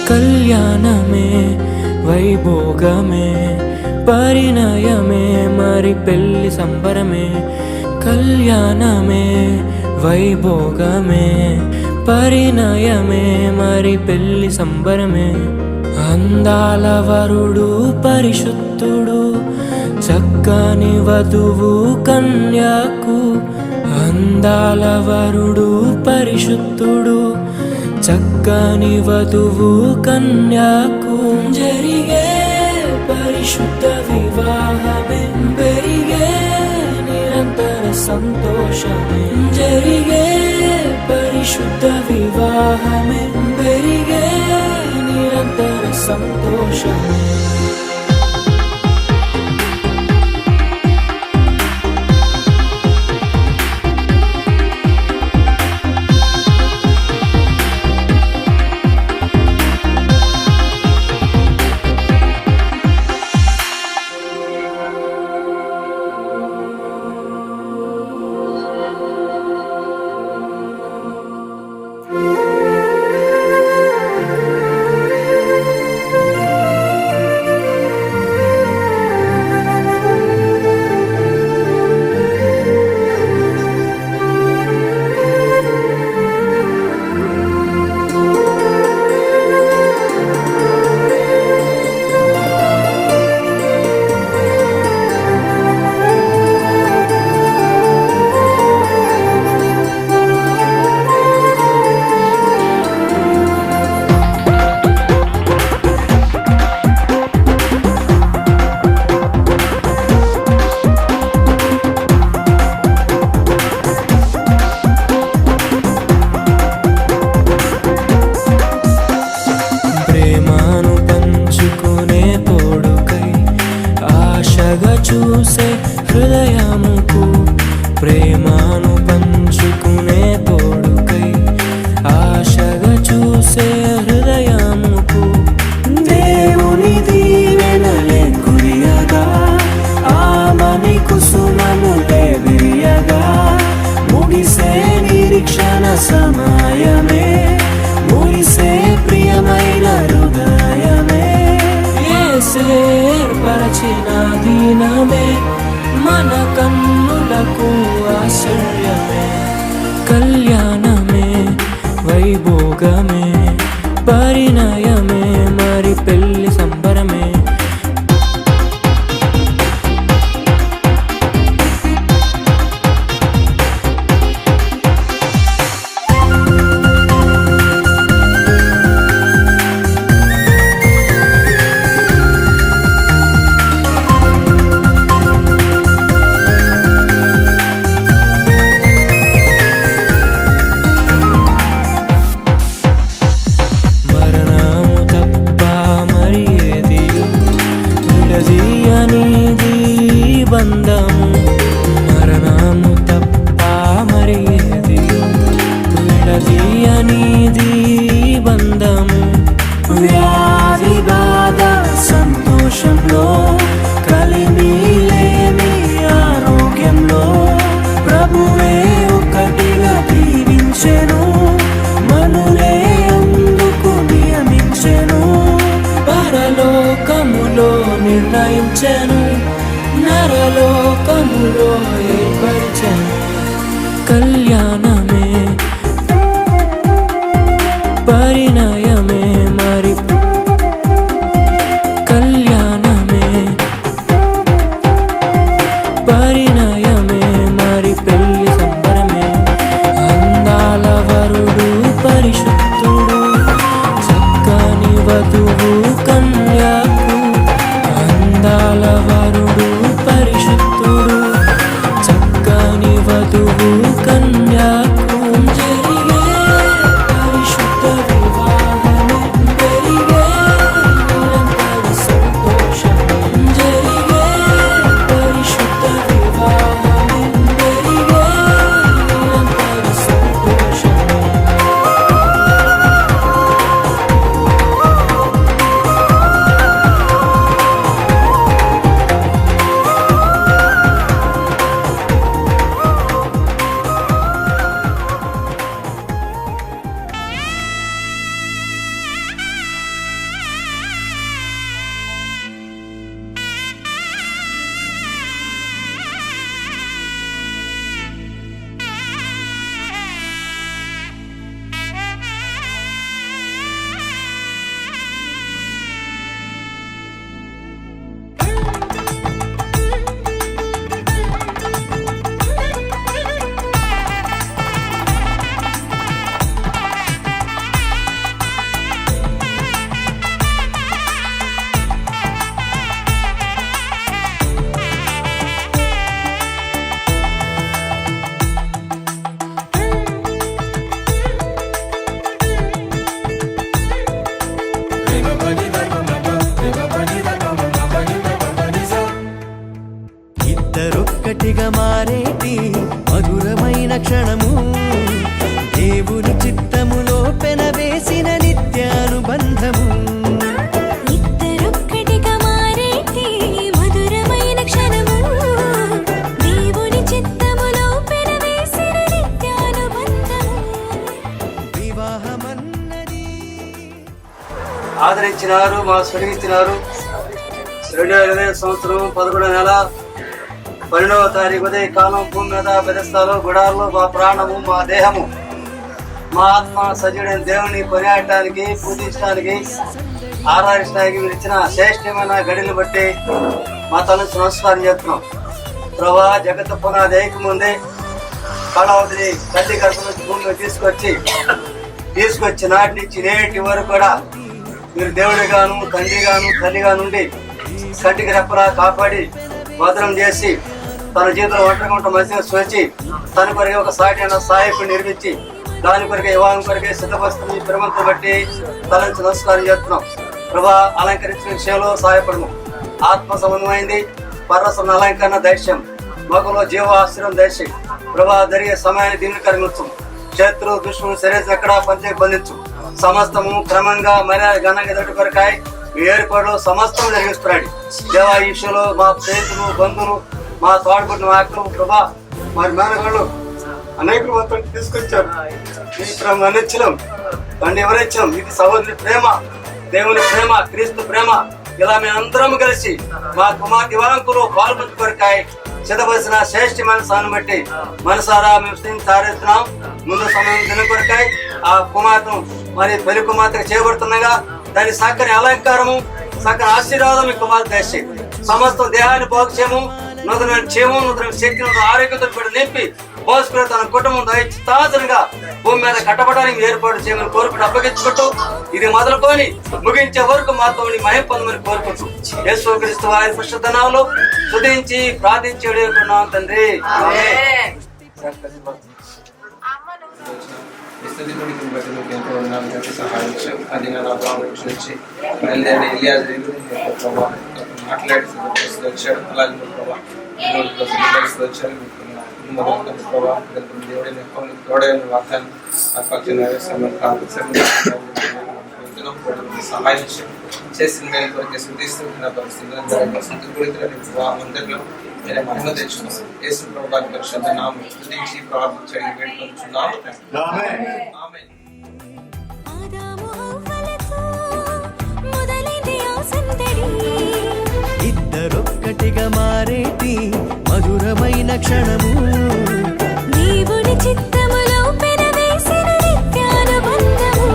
కళ్యాణమే వైభోగమే పరిణయమే మరి పెళ్లి సంబరమే. కళ్యాణమే వైభోగమే పరిణయమే మరి పెళ్లి సంబరమే. అందాల వరుడు పరిశుద్ధుడు చక్కని వధువు కన్యాకు. అందాల వరుడు పరిశుద్ధుడు చక్కని వధువు కన్యాకు. జరిగే పరిశుద్ధ వివాహమే పెరిగే నిరంతర సంతోషమే. జరిగే పరిశుద్ధ వివాహమే పెరిగే నిరంతర సంతోషమే. చూసే హృదయముకు ప్రేమను పంచుకునే తోడుకై ఆశగా చూసే హృదయముకు. దేవుని దీవెనలే కురియగా ఆమని కుసుమములే విరియగా ముగిసే నిరీక్షణ సమయమే ముగిసే ప్రియమైన హృదయమే. ఏర్పరచిన దీనమే మన కన్నులకు ఆశ్చర్యమే. కళ్యాణమే వైభోగమే పరిణయమే మరి పెళ్లి సంబరమే. బంధము మరణము తప్ప మరి ఏది విడదీయనిది బంధము. వ్యాధి బాధ సంతోషంలో కలిమి లేని ఆరోగ్యంలో ప్రభువే ఒకటిగా దీవించెను మనులే అందుకు నియమించెను. పరలోకములో నిర్ణయించెను నరలోకములో ఏర్పరిచెను. కళ్యాణమే పరిణయమే మరి కళ్యాణమే పరిణయమే మరి పెళ్లి సంబరమే. అందాల వరుడు పరిశుద్ధుడు చక్కని వధువు కన్యాకు. అందాల వరుడు పరిశుద్ధుడు చక్కని వధువు కన్యాకు. జరిగే పరిశుద్ధ వివాహమే పెరిగే నిరంతర సంతోషమే. జరిగే పరిశుద్ధ వివాహమే ఇద్దరొక్కటిగా మారేటి మధురమైన క్షణము, దేవుని చిత్తములో పెనవేసిన నిత్యానుబంధము. ఇద్దరొక్కటిగా మారేటి మధురమైన క్షణము, దేవుని చిత్తములో పెనవేసిన నిత్యానుబంధము. వివాహమన్నది ఆదరించినారు, మా స్వరిగిచ్చినారు. 2020 సంవత్సరం 11వ నెల 12వ తారీఖు ఉదయ కాలం భూమి మీద బెదస్తాలో గుడారులో మా ప్రాణము, మా దేహము, మా ఆత్మ సజీవుడైన దేవుని కొనియాడటానికి, పూజించడానికి, ఆరాధించడానికి మీరు ఇచ్చిన శ్రేష్టమైన గడిని బట్టి మా తలను నమస్కారం చేస్తున్నాం. ప్రభా, జగత్ పునాది ముందే కళావతిని తల్లి గర్భం నుంచి భూమిలో తీసుకొచ్చి నాటి నుంచి నేటి వరకు కూడా మీరు దేవుడిగాను, తండ్రిగాను, తల్లిగా నుండి కంటికి రెప్పలా కాపాడి భద్రం చేసి తన జీవితంలో ఒంటరిగా మధ్య స్వేచ్చి తన కొరకే ఒక సాటి అయిన సహాయకుడు నిర్మించి దాని కొరకే వివాహం కొరకే సిద్ధపరుస్తుంది. ప్రేమతో బట్టి తలంచి నమస్కారం చేస్తున్నాం. ప్రభా, అలంకరించిన విషయంలో సహాయపడము. ఆత్మ సంబంధమైంది పరసన అలంకరణ దైశ్యం, మగలో జీవ ఆశ్రయం దైశ్యం. ప్రభా, జరిగే సమయాన్ని దీన్ని కరిగించు. శత్రు దుష్టుడు శరీరం ఎక్కడ పంచకి బంధించు. సమస్తము క్రమంగా మర్యాద ఘనంగా ఎదుటి కొరకాయ మీ ఏర్పాట్లు సమస్తం జరిగిస్తున్నాడు. దేవా, ఈ విషయంలో మా స్నేహితులు, బంధువులు, మా తోడబుట్టిన నాయకులు, ప్రభా, మరి మేనగాళ్ళు అనేకులు మొత్తం తీసుకొచ్చారు. ఈ ప్రేమ అనిచ్చలం తండ్రి ఎవరిచ్చాం. ఇది సహోదరి ప్రేమ, దేవుని ప్రేమ, క్రీస్తు ప్రేమ. ఇలా మేమందరం కలిసి మా కుమార్ దివాంకులు పాల్పంచుకొరకాయ సిద్ధపరిచిన శ్రేష్టమైన సాను బట్టి మనసారా మేము తారెత్తున్నాం. ముందు సమయం దిన కొరకాయ ఆ కుమార్తెను మరి పెళ్లి కుమార్తెగా చేయబడుతుండగా దాని సక్కని అలంకారము, సక్కని ఆశీర్వాదం ఈ కుమార్తె దర్శి సమస్త దేహాన్ని బాగుచేయము, నూతన క్షేమం, నూతన శక్తి, నూతన ఆరోగ్యంతో కూడా నింపి పోసుకుని తన కుటుంబం దయచితాసనగా భూమి మీద కట్టబడానికి ఏర్పాటు చేయమని కోరుకుంటూ అప్పగించుకుంటూ ఇది మొదలుకొని ముగించే వరకు మాతో మహిమ పొందమని కోరుకుంటూ యేసుక్రీస్తు వారి పరిశుద్ధ నామములో స్తుతించి ప్రార్థించి వేడుకున్నాం తండ్రి. ఎంతో ఉన్నాను సహాయించాం. అది నా ప్రాబ్లం నుంచి బయలుదేరి ఇలియాజు మాట్లాడి వచ్చాడు. అలాగే ప్రభావ వచ్చారు. ప్రభావ దేవుడైన తోడైన వార్తను సహాయం చేసిన మేలు కొరకే శృతిస్తున్న పరిస్థితులు అందరిలో నేను మహిమ తెచ్చుకున్నాను. యేసు ప్రభువారి పరిశుద్ధ నామమున స్తుతించి ప్రార్థించి వేడుకొనుచున్నాము. ఆమేన్. ఇద్దరొక్కటిగా మారేటి మధురమైన క్షణము, దేవుని చిత్తములో పెనవేసిన నిత్యానుబంధము.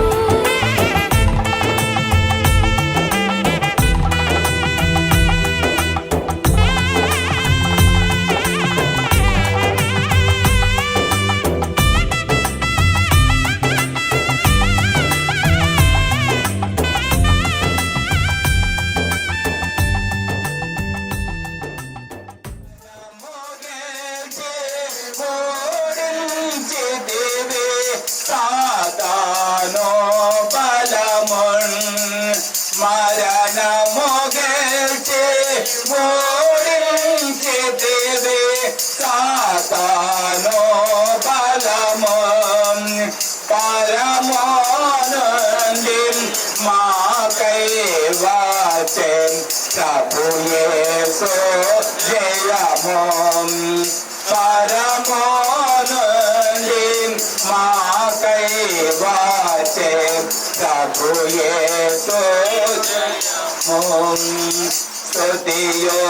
స్తుతియో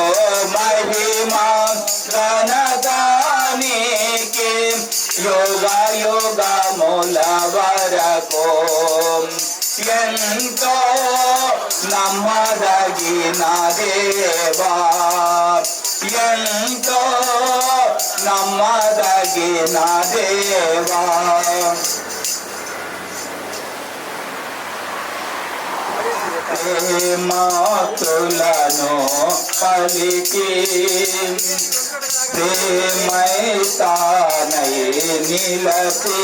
మహిమా ఘనదానికి యోగ యోగముల వరకు ఎంతో నమ్మదగిన దేవా, ఎంతో నమ్మదగిన దేవా. ప్రేమాతులను పలికి ప్రేమైతానై నిలసి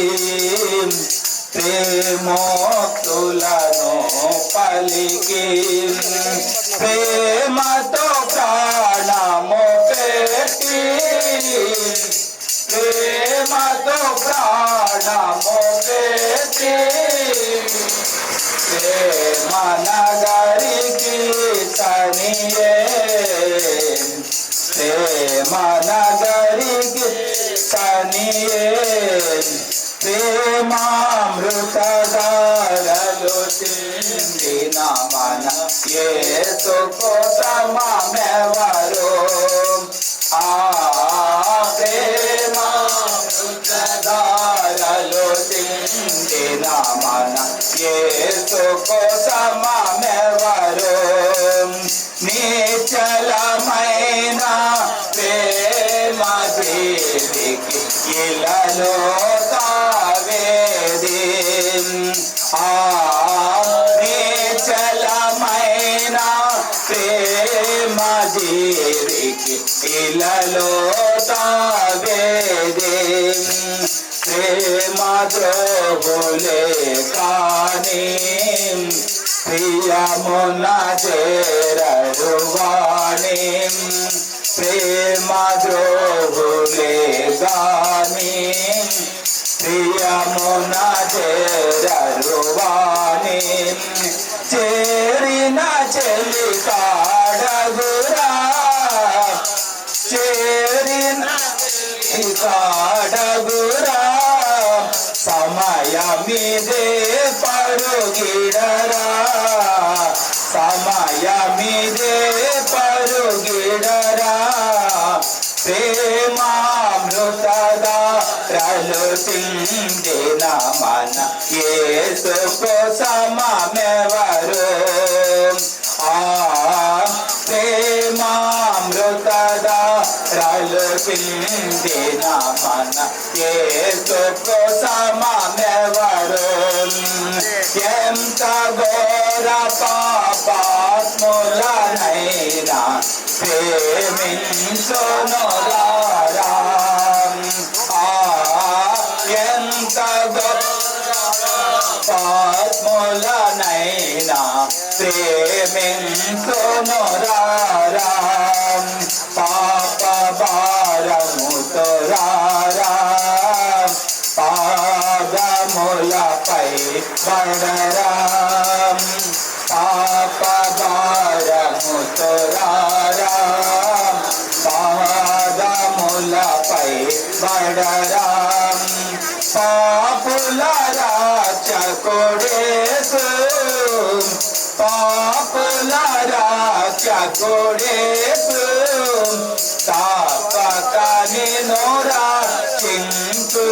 ప్రేమోక్తులను పలికి ప్రేమతో ప్రాణము పెట్టి ప్రేమతో ప్రాణము పెట్టి ప్రేమ నగరికి తనియే ప్రేమ నగరికి తనియే ప్రేమామృతధారలు చిందిన మన యేసు కోసమెవరు ఆ ప్రేమామృతధారలు చిందిన మన యేసు కోసమెవరు నిశ్చలమైన ప్రేమ జీవికి ఇలలో తావేది ఆ నిశ్చలమైన ప్రేమ జీవికి ఇలలో తావేది ప్రేమ ద్రోహులే కాని ప్రియమున చేరరువాణి ప్రేమ ద్రోహులే గాని ప్రియమున చేరరువాణి చేరిన చెల్లి కాడగురా చేరిన కాడగురా సమయమిదే పరుగిడరా సమయమిదే పరుగిడరా ప్రేమామృతధారలు చిందిన మన యేసు కోసమెవరు ఆ ప్రేమామృతధారలు చిందిన మన యేసు కోసమెవరు ఎంత ఘోర పాపాత్ములనైనా ప్రేమించునురారా ఎంత పాపాత్ములనైనా ప్రేమించునురారా పాప భారముతో రారా పాదములపై పడరా పాప భారముతో రారా పాదములపై పడరా పాపుల రక్షకుడేసు పాపుల రక్షకుడేసు తప్పక నిన్ను రక్షించు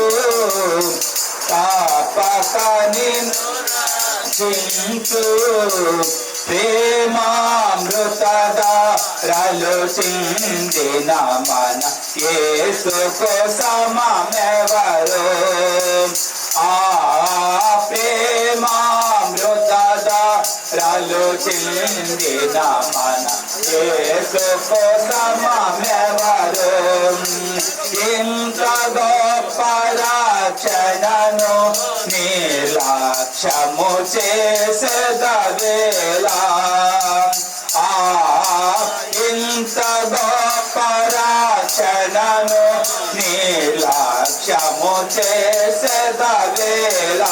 తప్పక నిన్ను రక్షించు ప్రేమామృతధారలు చిందిన మన యేసు కోసమెవరు ఆ ప్రేమామృతధారలు చిందిన మన యేసు కోసమెవరు ఇంత గొప్ప రక్షణను నిర్లక్ష్యము చేసేదవేళ ఆ ఇంత గొప్ప రక్షణను నిర్లక్ష్యము చేసేదవేళ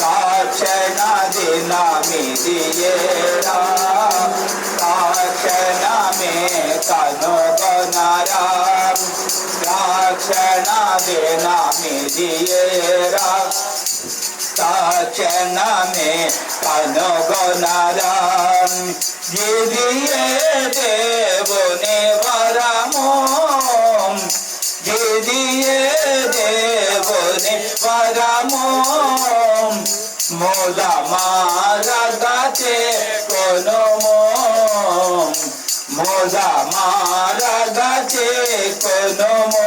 రక్షణ దినమిదియేరా రక్షణమే కనుగొనరా రక్షణ దినమిదియేరా తక్షణమే కనుగొనరా గిరియే దేవుని వరము గిరియే దేవుని వరము మూల మారగతే కొనుము మూల మారగతే కొనుము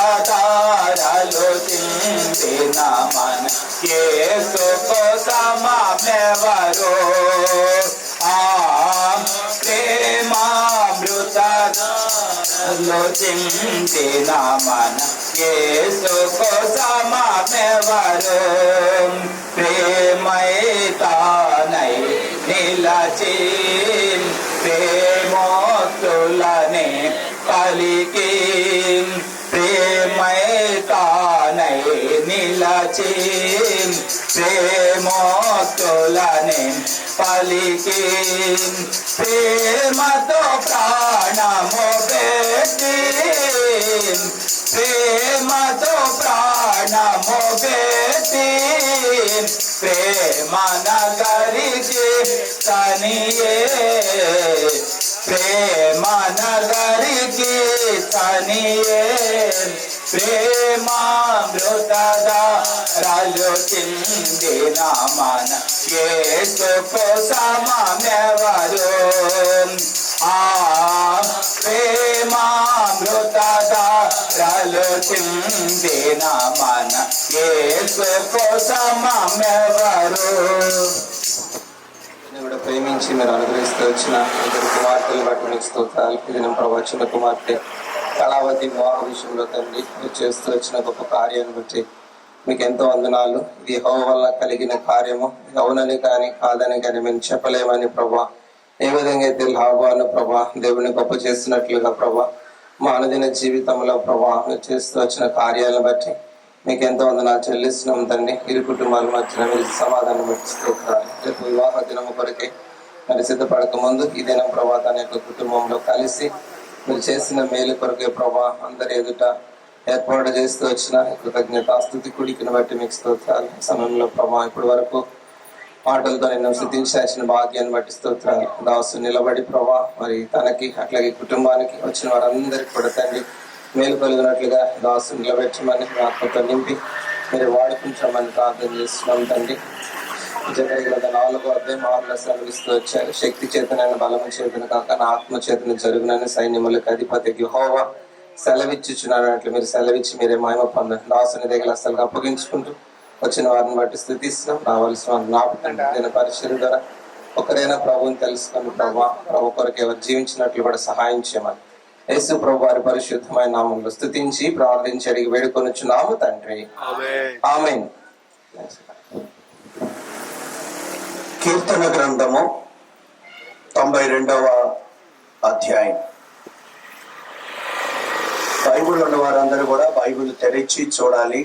ప్రేమామృతధారలు చిందిన మన యేసు కోసమెవరు ఆ ప్రేమామృతధారలు చిందిన మన యేసుకు సమమెవరు ప్రేమై తానై నిలచి ప్రేమోక్తులనే పలికి ప్రేమై తానై నిలచి ప్రేమోక్తులనే పలికి ప్రేమతో ప్రాణము పెట్టి ప్రేమతో ప్రాణము పెట్టి ప్రేమ నగరికి తనియే ప్రేమ నగరికి తనియే ప్రేమామృతధారలు చిందిన మన యేసుకు సమమెవరు ఆ ప్రేమామృతధారలు చిందిన మన యేసుకు సమమెవరు. కూడా ప్రేమించి మీరు అనుగ్రహిస్తూ వచ్చిన ఇద్దరు కుమార్తెలు బట్టి మీకు స్తోత్రాలు. ఇది ప్రవచన కుమార్తె కళావతి వివాహ విషయంలో తండ్రి మీరు చేస్తూ వచ్చిన గొప్ప కార్యాన్ని బట్టి మీకు ఎంతో వందనాలు. ఇది యెహోవా వల్ల కలిగిన కార్యము, ఇది అవునని కానీ కాదని కానీ మేము చెప్పలేమని ప్రభా, ఏ విధంగా అయితే లాభాను ప్రభా దేవుని గొప్ప చేస్తున్నట్లుగా ప్రభా మా అనుదిన జీవితంలో ప్రభా మీరు చేస్తూ వచ్చిన కార్యాలను బట్టి మీకు ఎంతో వందనాలు చెల్లిస్తున్నాం తండ్రి. ఇరు కుటుంబాల మధ్యన మీరు సమాధానం పెట్టిస్తూ రేపు వివాహ దినము కొరకే మరి సిద్ధపడక ముందు ఈ దినం ప్రభా తన యొక్క కుటుంబంలో కలిసి మీరు చేసిన మేలు కొరకే ప్రభా అందరి ఎదుట ఏర్పాటు చేస్తూ వచ్చిన కృతజ్ఞతాస్తుతి కుడికిని బట్టి మీకు స్తోత్రాలు. సమయంలో ప్రభా ఇప్పటి వరకు మాటలతో నేను సిద్ధించాల్సిన భాగ్యాన్ని బట్టి స్తోత్రాలు. దాసు నిలబడి ప్రభా మరి తనకి అట్లాగే కుటుంబానికి వచ్చిన వారందరికీ కూడా తండ్రి మేలు కలిగినట్లుగా దాసు నిలబెట్టమని ఆత్మతో నింపి మీరు వాడుకుంటామని ప్రార్థన చేస్తున్నాం తండ్రి. జగన్ 4వ అధ్యాయం 6 సెలవిస్తూ వచ్చారు. శక్తి చేతనైన బలము చేతను కాక నా ఆత్మ చేతను జరుగునని సైన్యములకు అధిపతి యెహోవా సెలవిచ్చుచున్నాడు. మీరు సెలవిచ్చి మీరే మహిమ పొందండి. దాసుని దగ్గర అసలు అప్పగించుకుంటూ వచ్చిన వారిని బట్టి స్థుతిస్తున్నాం. రావాల్సిన జ్ఞాపకండి. నేను పరిచయం ద్వారా ఒకరైనా ప్రభువుని తెలుసుకుని ప్రభు కొరకు ఎవరు జీవించినట్లు కూడా సహాయం చేయమని యేసు ప్రభు వారి పరిశుద్ధమైన నామంలో స్తుతించి ప్రార్థించి అడిగి వేడుకొనుచున్నాము తండ్రి. ఆమేన్. కీర్తన గ్రంథము 92వ అధ్యాయం. బైబిల్ ఉన్న వారందరూ కూడా బైబిల్ తెరిచి చూడాలి.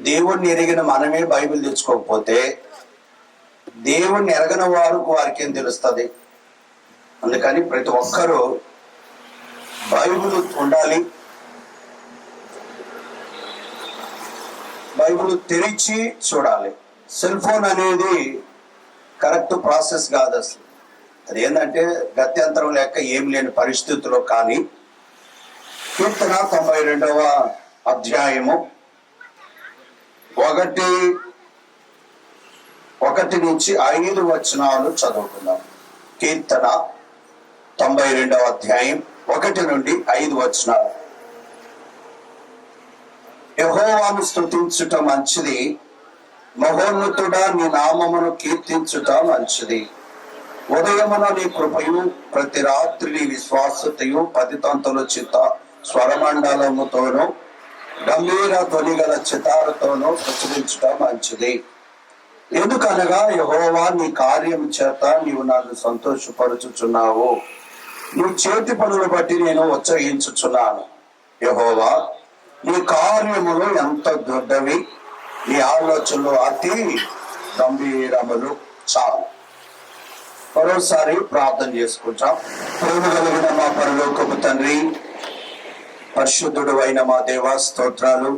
దేవుణ్ణి ఎరిగిన మనమే బైబిల్ తెచ్చుకోకపోతే దేవుణ్ణి ఎరగని వారికి ఏం తెలుస్తుంది? అందుకని ప్రతి ఒక్కరూ బైబిల్ ఉండాలి. బైబిల్ తెరిచి చూడాలి. సెల్ ఫోన్ అనేది కరెక్ట్ ప్రాసెస్ కాదు అసలు. అది ఏంటంటే గత్యంతరం లేక ఏం లేని పరిస్థితుల్లో కానీ కీర్తన 92వ అధ్యాయము 1 నుంచి 5 వచనాలు చదువుకుందాం. కీర్తన 92వ అధ్యాయం 1 నుండి 5 వచనాలు. యెహోవాను స్తుతించుట మంచిది, మహోన్నతుడా నీ నామమును కీర్తించుట మంచిది. ఉదయమున నీ కృపయు ప్రతి రాత్రి నీ విశ్వాసతయు 10 తంతుల చిత్త స్వరమండలముతోనూ గంభీర ధ్వని గల చితారుతోనూ ప్రచురించుట మంచిది. ఎందుకనగా యెహోవా నీ కార్యము చేత నీవు నన్ను సంతోషపరుచుచున్నావు. నీ చేతి పనులు బట్టి నేను ఉత్సహించుచున్నాను. యెహోవా నీ కార్యములు ఎంత దొడ్డవి, నీ ఆలోచనలు అతి గంభీరములు. చాలు. మరోసారి ప్రార్థన చేసుకుంటాం. ప్రేమ కలిగిన మా పరలోకపు తండ్రి, పరిశుద్ధుడు అయిన మా దేవా స్తోత్రాలు.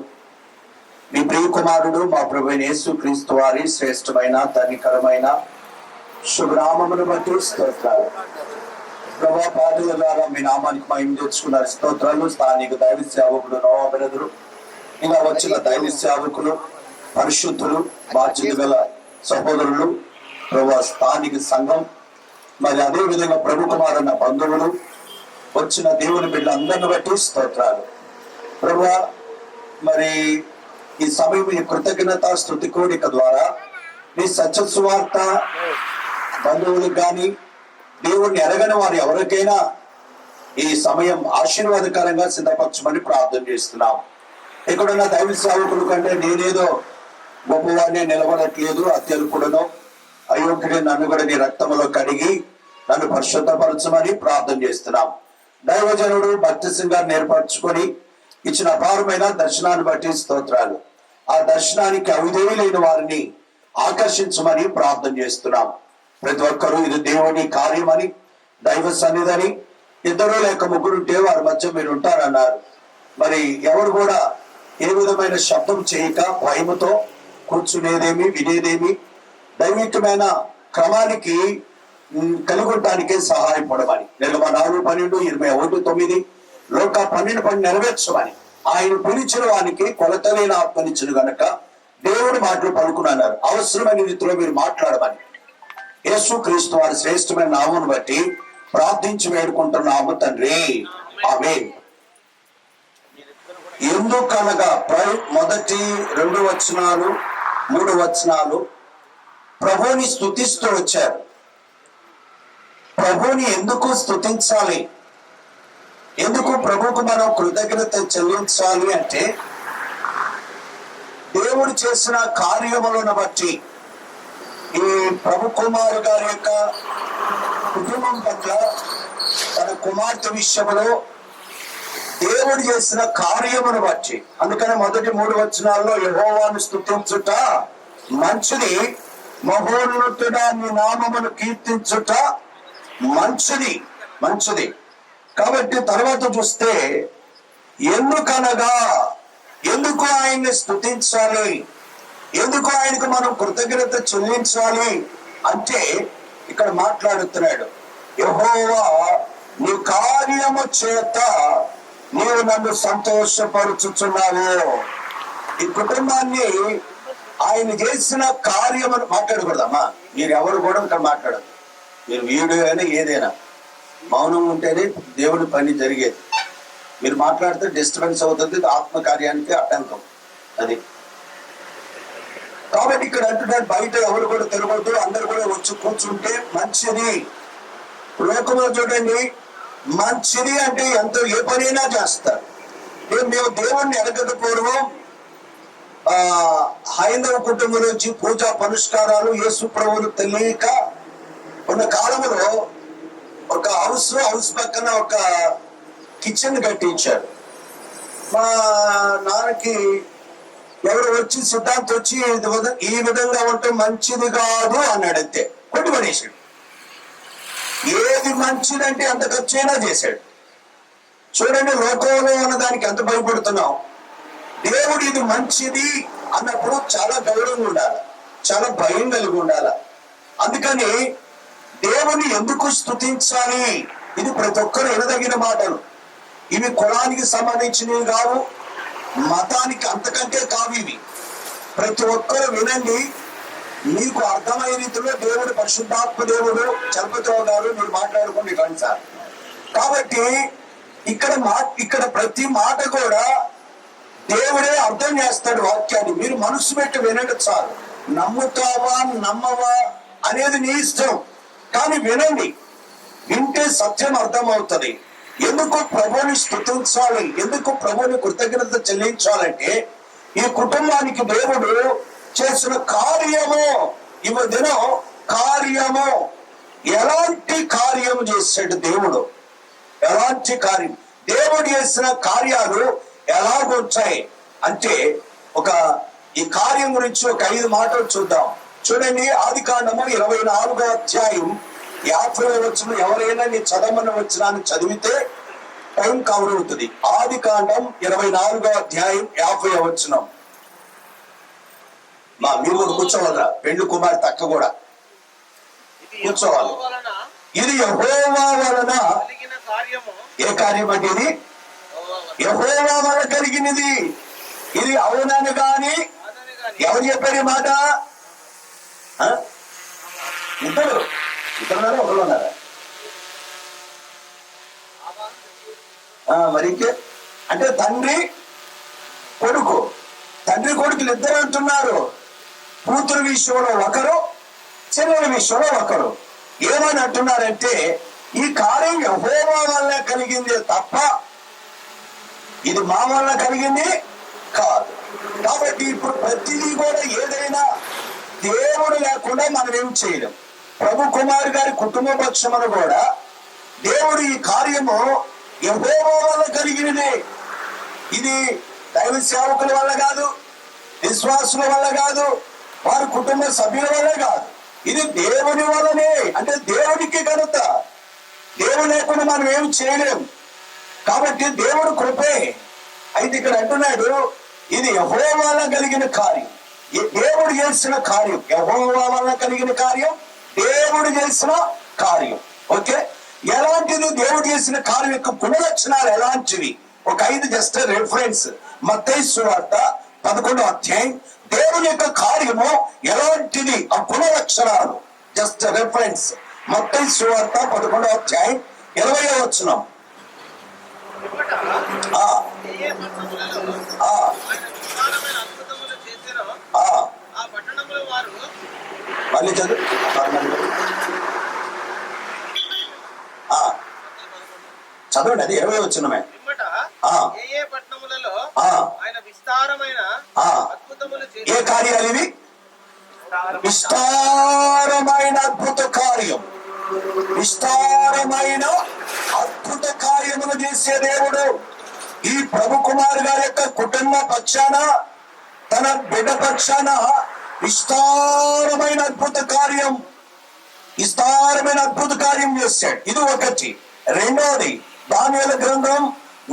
మీ ప్రియకుమారుడు మా ప్రభువైన యేసుక్రీస్తు వారి శ్రేష్టమైన ధన్యకరమైన శుభనామమును బట్టి స్తోత్రాలు. ప్రభా పాదుల ద్వారా మీ నామానికి మహిమ తెచ్చుకున్నారు. స్తోత్రాలు. స్థానిక దైవ సేవకుడు నోవా బ్రదరు, ఇలా వచ్చిన దైవ సేవకులు, పరిశుద్ధులు, బాధ్యత గల సహోదరులు, ప్రభా స్థానిక సంఘం, మరి అదే విధంగా ప్రభు కుమారన్న బంధువులు, వచ్చిన దేవుని బిడ్డలందరిని బట్టి స్తోత్రాలు. ప్రభా మరి ఈ సమయం ఈ కృతజ్ఞత స్తుతి కోడిక ద్వారా మీ సత్య సువార్త బంధువులకు కానీ దేవుణ్ణి ఎరగని వారు ఎవరికైనా ఈ సమయం ఆశీర్వాదకరంగా సిద్ధపరచమని ప్రార్థన చేస్తున్నాం. ఎక్కడున్న దైవ సేవకుల కంటే నేనేదో గొప్పవాడిని నిలబడట్లేదు, అత్యల్పుడను అయోగ్యుడే, నన్ను కూడా నీ రక్తంలో కడిగి నన్ను పరిశుద్ధపరచమని ప్రార్థన చేస్తున్నాం. దైవజనుడు భక్తి సింగాన్ని ఏర్పరచుకొని ఇచ్చిన అపారమైన దర్శనాన్ని బట్టి స్తోత్రాలు. ఆ దర్శనానికి అవిధేయులైన వారిని ఆకర్షించమని ప్రార్థన చేస్తున్నాం. ప్రతి ఒక్కరూ ఇది దేవుని కార్యమని, దైవ సన్నిధని, ఇద్దరు లేక ముగ్గురుంటే వారి మధ్య మీరు ఉంటారన్నారు. మరి ఎవరు కూడా ఏ విధమైన శబ్దం చేయక భయముతో కూర్చునేదేమి వినేదేమి దైవికమైన క్రమానికి కలిగి ఉండటానికే సహాయపడమని, నిర్గమ 4:12-21 లోక 12 నెరవేర్చమని, ఆయన పిలిచిన వానికి కొలతలేని ఆత్మనిచ్చును గనక దేవుడి మాటలు పలుకున్నారు. అవసరమైన రీతిలో మీరు మాట్లాడమని యేసు క్రీస్తు వారి శ్రేష్టమైన నామమును బట్టి ప్రార్థించి వేడుకుంటున్నాము తండ్రి, ఆమేన్. ఎందుకనగా మొదటి 2 వచనాలు 3 వచనాలు ప్రభువుని స్తుతిస్తూ వచ్చారు. ప్రభువుని ఎందుకు స్తుతించాలి, ఎందుకు ప్రభువుకు మనం కృతజ్ఞత చెల్లించాలి అంటే, దేవుడు చేసిన కార్యములను బట్టి ఈ ప్రభు కుమారు గారి యొక్క కుటుంబం పట్ల, తన కుమార్తె విషయంలో దేవుడు చేసిన కార్యమును బట్టి. అందుకని మొదటి 3 వచనాల్లో యెహోవాను స్తుతించుట మంచిది, మహోన్నతుడా నీ నామమును కీర్తించుట మంచిది మంచిది. కాబట్టి తర్వాత చూస్తే ఎందుకనగా, ఎందుకు ఆయన్ని స్తుతించాలి, ఎందుకు ఆయనకు మనం కృతజ్ఞత చెల్లించాలి అంటే ఇక్కడ మాట్లాడుతున్నాడు. యెహోవా నీ కార్యము చేత నీవు నన్ను సంతోషపరుచుచున్నావు. ఈ కుటుంబాన్ని ఆయన చేసిన కార్యమును మాట్లాడకూడదమ్మా. మీరు ఎవరు కూడా ఇక్కడ మాట్లాడదు. మీరు వీడియో అయినా ఏదైనా మౌనం ఉంటేనే దేవుడి పని జరిగేది. మీరు మాట్లాడితే డిస్టర్బెన్స్ అవుతుంది, ఆత్మకార్యానికి అడ్డంకం అది. కాబట్టి ఇక్కడ అంటున్నారు బయట ఎవరు కూడా తిరగొద్దు, అందరు కూడా వచ్చి కూర్చుంటే మంచిది. లోకంలో చూడండి, మంచిది అంటే ఎంతో ఏ పనైనా చేస్తారు. మేము దేవుణ్ణి ఎరగకపోవడం, హైందవ కుటుంబం నుంచి పూజా పునస్కారాలు యేసు ప్రభువును తెలియక ఉన్న కాలంలో ఒక హౌస్ పక్కన ఒక కిచెన్ కట్టించారు. మా నాన్నకి ఎవరు వచ్చి సిద్ధాంతం వచ్చి ఈ విధంగా ఉంటే మంచిది కాదు అన్నాడు. అంతే, కొట్టి పడేసాడు. ఏది మంచిదంటే అంత ఖర్చైనా చేశాడు. చూడండి, లోకంలో ఉన్న దానికి ఎంత భయపడుతున్నాం. దేవుడు ఇది మంచిది అన్నప్పుడు చాలా గౌరవంగా ఉండాలి, చాలా భయం కలిగి ఉండాలి. అందుకని దేవుని ఎందుకు స్తుతించాలి, ఇది ప్రతి ఒక్కరు వినదగిన మాటలు. ఇవి కులానికి సంబంధించినవి కావు, మతానికి అంతకంటే కావు. ఇవి ప్రతి ఒక్కరు వినండి. మీకు అర్థమయ్యే రీతిలో దేవుడు, పరిశుద్ధాత్మ దేవుడు, చలపతిరావు గారు మీరు మాట్లాడుకోండి కానీ సార్. కాబట్టి ఇక్కడ ప్రతి మాట కూడా దేవుడే అర్థం చేస్తాడు వాక్యాన్ని. మీరు మనసు పెట్టి వినండి చాలు. నమ్ముతావా నమ్మవా అనేది నీ ఇష్టం, కానీ వినండి. వింటే సత్యం అర్థమవుతుంది. ఎందుకు ప్రభువుని స్తుతించాలి, ఎందుకు ప్రభువుని కృతజ్ఞత చెల్లించాలంటే, ఈ కుటుంబానికి దేవుడు చేసిన కార్యము, ఈ దినం కార్యము, ఎలాంటి కార్యము చేశాడు దేవుడు, ఎలాంటి కార్యం, దేవుడు చేసిన కార్యాలు ఎలాగొచ్చాయి అంటే, ఈ కార్యం గురించి ఒక 5 మాటలు చూద్దాం. చూడండి, ఆదికాండము 24వ అధ్యాయం 50వ వచనం. ఎవరైనా నీ చదవమని వచనాన్ని చదివితే టైం కవర్ అవుతుంది. ఆదికాండం 24వ అధ్యాయం 50వ వచనం. మీరు కూడా కూర్చోవాలరా, పెండ్లి కుమారి తక్క కూడా కూర్చోవాలి. ఇది యెహోవా వలన, ఏ కార్యం అంటే ఇది యెహోవా వలన కలిగినది. ఇది అవునని గాని ఎవరు చెప్పారు ఈ మాట? ఇద్దరు ఒకరు ఉన్నారా? మరి అంటే తండ్రి కొడుకులు ఇద్దరు అంటున్నారు. కూతురు విషయంలో ఒకరు, చెల్లెల విషయంలో ఒకరు. ఏమని అంటున్నారంటే, ఈ కార్యం యెహోవా వల్ల కలిగింది తప్ప ఇది మా వల్ల కలిగింది కాదు. కాబట్టి ఇప్పుడు ప్రతిదీ కూడా ఏదైనా దేవుడు లేకుండా మనం ఏం చేయలేం. ప్రభు కుమార్ గారి కుటుంబ పక్షమును కూడా దేవుడు ఈ కార్యము యెహోవా వల్ల కలిగినదే. ఇది దైవ సేవకుల వల్ల కాదు, విశ్వాసుల వల్ల కాదు, వారి కుటుంబ సభ్యుల వల్ల కాదు, ఇది దేవుని వల్లనే. అంటే దేవునికి ఘనత. దేవుడు లేకుండా మనం ఏం చేయలేం. కాబట్టి దేవుడు కృపే. అయితే ఇక్కడ అంటున్నాడు ఇది యెహోవా వల్ల కలిగిన కార్యం, దేవుడు చేసిన కార్యం, యెహోవా వల్ల కలిగిన కార్యం, దేవుడు చేసిన కార్యం. ఓకే, ఎలాంటిది దేవుడు చేసిన కార్యం యొక్క గుణలక్షణాలు ఎలాంటివి? ఒక 5 జస్ట్ రెఫరెన్స్. మత్తయి సువార్త 11వ అధ్యాయం దేవుని యొక్క కార్యము ఎలాంటిది, ఆ గుణలక్షణాలు జస్ట్ రెఫరెన్స్. మత్తయి సువార్త 11వ అధ్యాయం 20వ వచనం. మళ్ళీ చదువు. చదవండి, అది 20వ వచనమే. ఏ కార్యాలు ఇవి? విస్తారమైన అద్భుత కార్యం, విస్తారమైన అద్భుత కార్యములు చేసే దేవుడు ఈ ప్రభు కుమార్ గారి యొక్క కుటుంబ పక్షాన, తన బిడ్డ పక్షాన విస్తారమైన అద్భుత కార్యం, విస్తారమైన అద్భుత కార్యం చేశాడు. ఇది ఒకటి. రెండవది దానియేలు గ్రంథం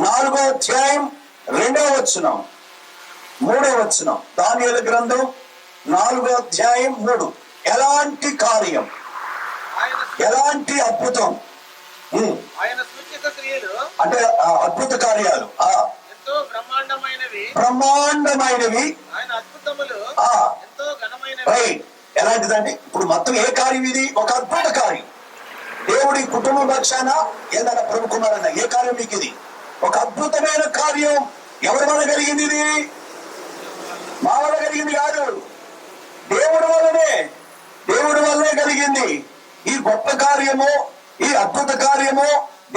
4వ అధ్యాయం 2వ వచనం, 3వ వచనం. దానియేలు గ్రంథం 4వ అధ్యాయం 3. ఎలాంటి కార్యం, ఎలాంటి అద్భుతం, అంటే అద్భుత కార్యాలు ఎంతో బ్రహ్మాండమైనవి, బ్రహ్మాండమైనవి. ఎంతో ఘనమైనవి. ఎలాంటిదండి? ఇప్పుడు మొత్తం ఏ కార్యం ఇది? ఒక అద్భుత కార్యం. దేవుడి కుటుంబ పక్షాన ఏదైనా ప్రభు కుమార్ అన్న ఏ కార్యం మీకు ఇది? ఒక అద్భుతమైన కార్యం. ఎవరి వల్ల కలిగింది ఇది? మా వల్ల కలిగింది కాదు, దేవుడి వల్లనే, దేవుడి వల్లే కలిగింది. ఈ గొప్ప కార్యము, ఈ అద్భుత కార్యము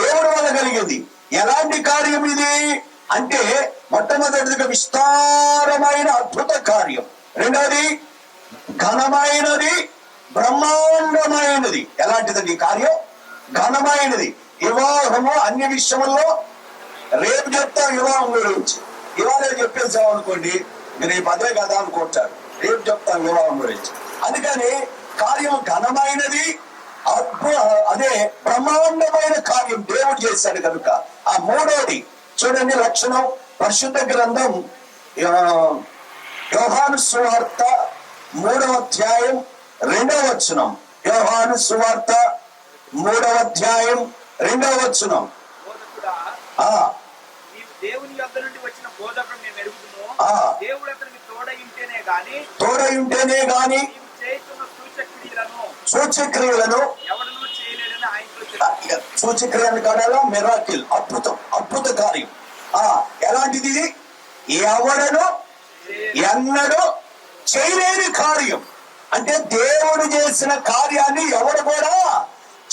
దేవుడి వల్ల కలిగింది. ఎలాంటి కార్యం ఇది అంటే, మొట్టమొదటిగా విస్తారమైన అద్భుత కార్యం. రెండవది ఘనమైనది, బ్రహ్మాండమైనది. ఎలాంటిదండి ఈ కార్యం? ఘనమైనది. వివాహము అన్ని విషయంలో రేపు చెప్తా. వివాహం గురించి ఇవాళ చెప్పేసాం అనుకోండి, మీరు ఈ పదే కదా అనుకుంటారు. రేపు చెప్తాను వివాహం గురించి. అందుకని కార్యం ఘనమైనది, అదే బ్రహ్మాండమైన కార్యం దేవుడు చేశాడు కనుక. ఆ మూడోది చూడండి లక్షణం. పరిశుద్ధ గ్రంథం యోహాను సువార్త 3వ అధ్యాయం 2వ వచనం. యోహాను సువార్త 3వ అధ్యాయం 2వ వచనం. దేవుని యొద్ద నుండి వచ్చిన బోధకుడు మేము ఎరుగుతున్నాము. దేవుడు అతనికి తోడై ఉంటేనే గాని సూచక్రియలను ఎవడనూ చేయలేడని ఆయనతో చెప్పాడు. సూచక్రియలు కాడాలా? మిరాకిల్, అద్భుతం, అద్భుత కార్యం. ఎలాంటిది? ఎవడను ఎన్నడూ చేయలేని కార్యం. అంటే దేవుడు చేసిన కార్యాన్ని ఎవడు కూడా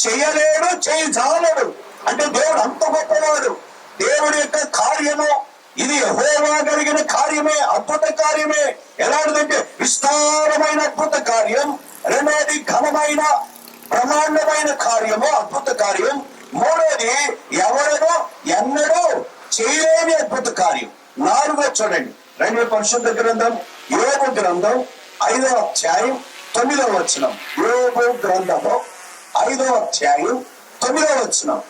చేయలేడు, చేయజాలడు. అంటే దేవుడు అంత గొప్పవాడు. దేవుడి యొక్క కార్యము ఇది యెహోవా కలిగిన కార్యమే, అద్భుత కార్యమే. ఎలాంటిదంటే విస్తారమైన అద్భుత కార్యం. రెండవది ఘనమైన బ్రహ్మాండమైన కార్యము, అద్భుత కార్యం. మూడోది ఎవడను ఎన్నడూ చేయలేని అద్భుత కార్యం. 4వ చూడండి, 2వ పరిశుద్ధ గ్రంథం యోబు గ్రంథం 5వ అధ్యాయం 9వ వచనం. యోబు గ్రంథము 5వ అధ్యాయం 9వ వచనం.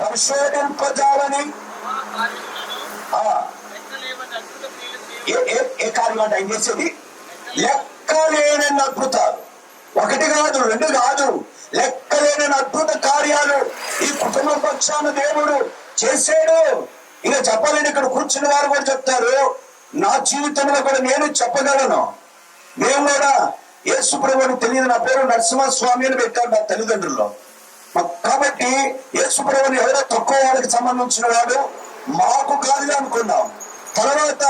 పరిశోధింపజాలని ఏ కార్యం అంటే ఆయన చేసేది? లెక్కలేనన్ని అద్భుతాలు. 1 కాదు, 2 కాదు, లెక్కలేనన్ని అద్భుత కార్యాలు ఈ కుటుంబ పక్షాన దేవుడు చేశాడు. ఇంకా చెప్పాలంటే ఇక్కడ కూర్చున్న వారు కూడా చెప్తారు, నా జీవితంలో కూడా నేను చెప్పగలను. మేము కూడా యేసు ప్రభువుని తెలియదు, నా పేరు నరసింహస్వామి అని పెట్టారు నా తల్లిదండ్రుల్లో. కాబట్టి యేసు ప్రభువుని ఎవరో తక్కువ వాళ్ళకి సంబంధించిన వాడు మాకు కాదుగా అనుకున్నాం. తర్వాత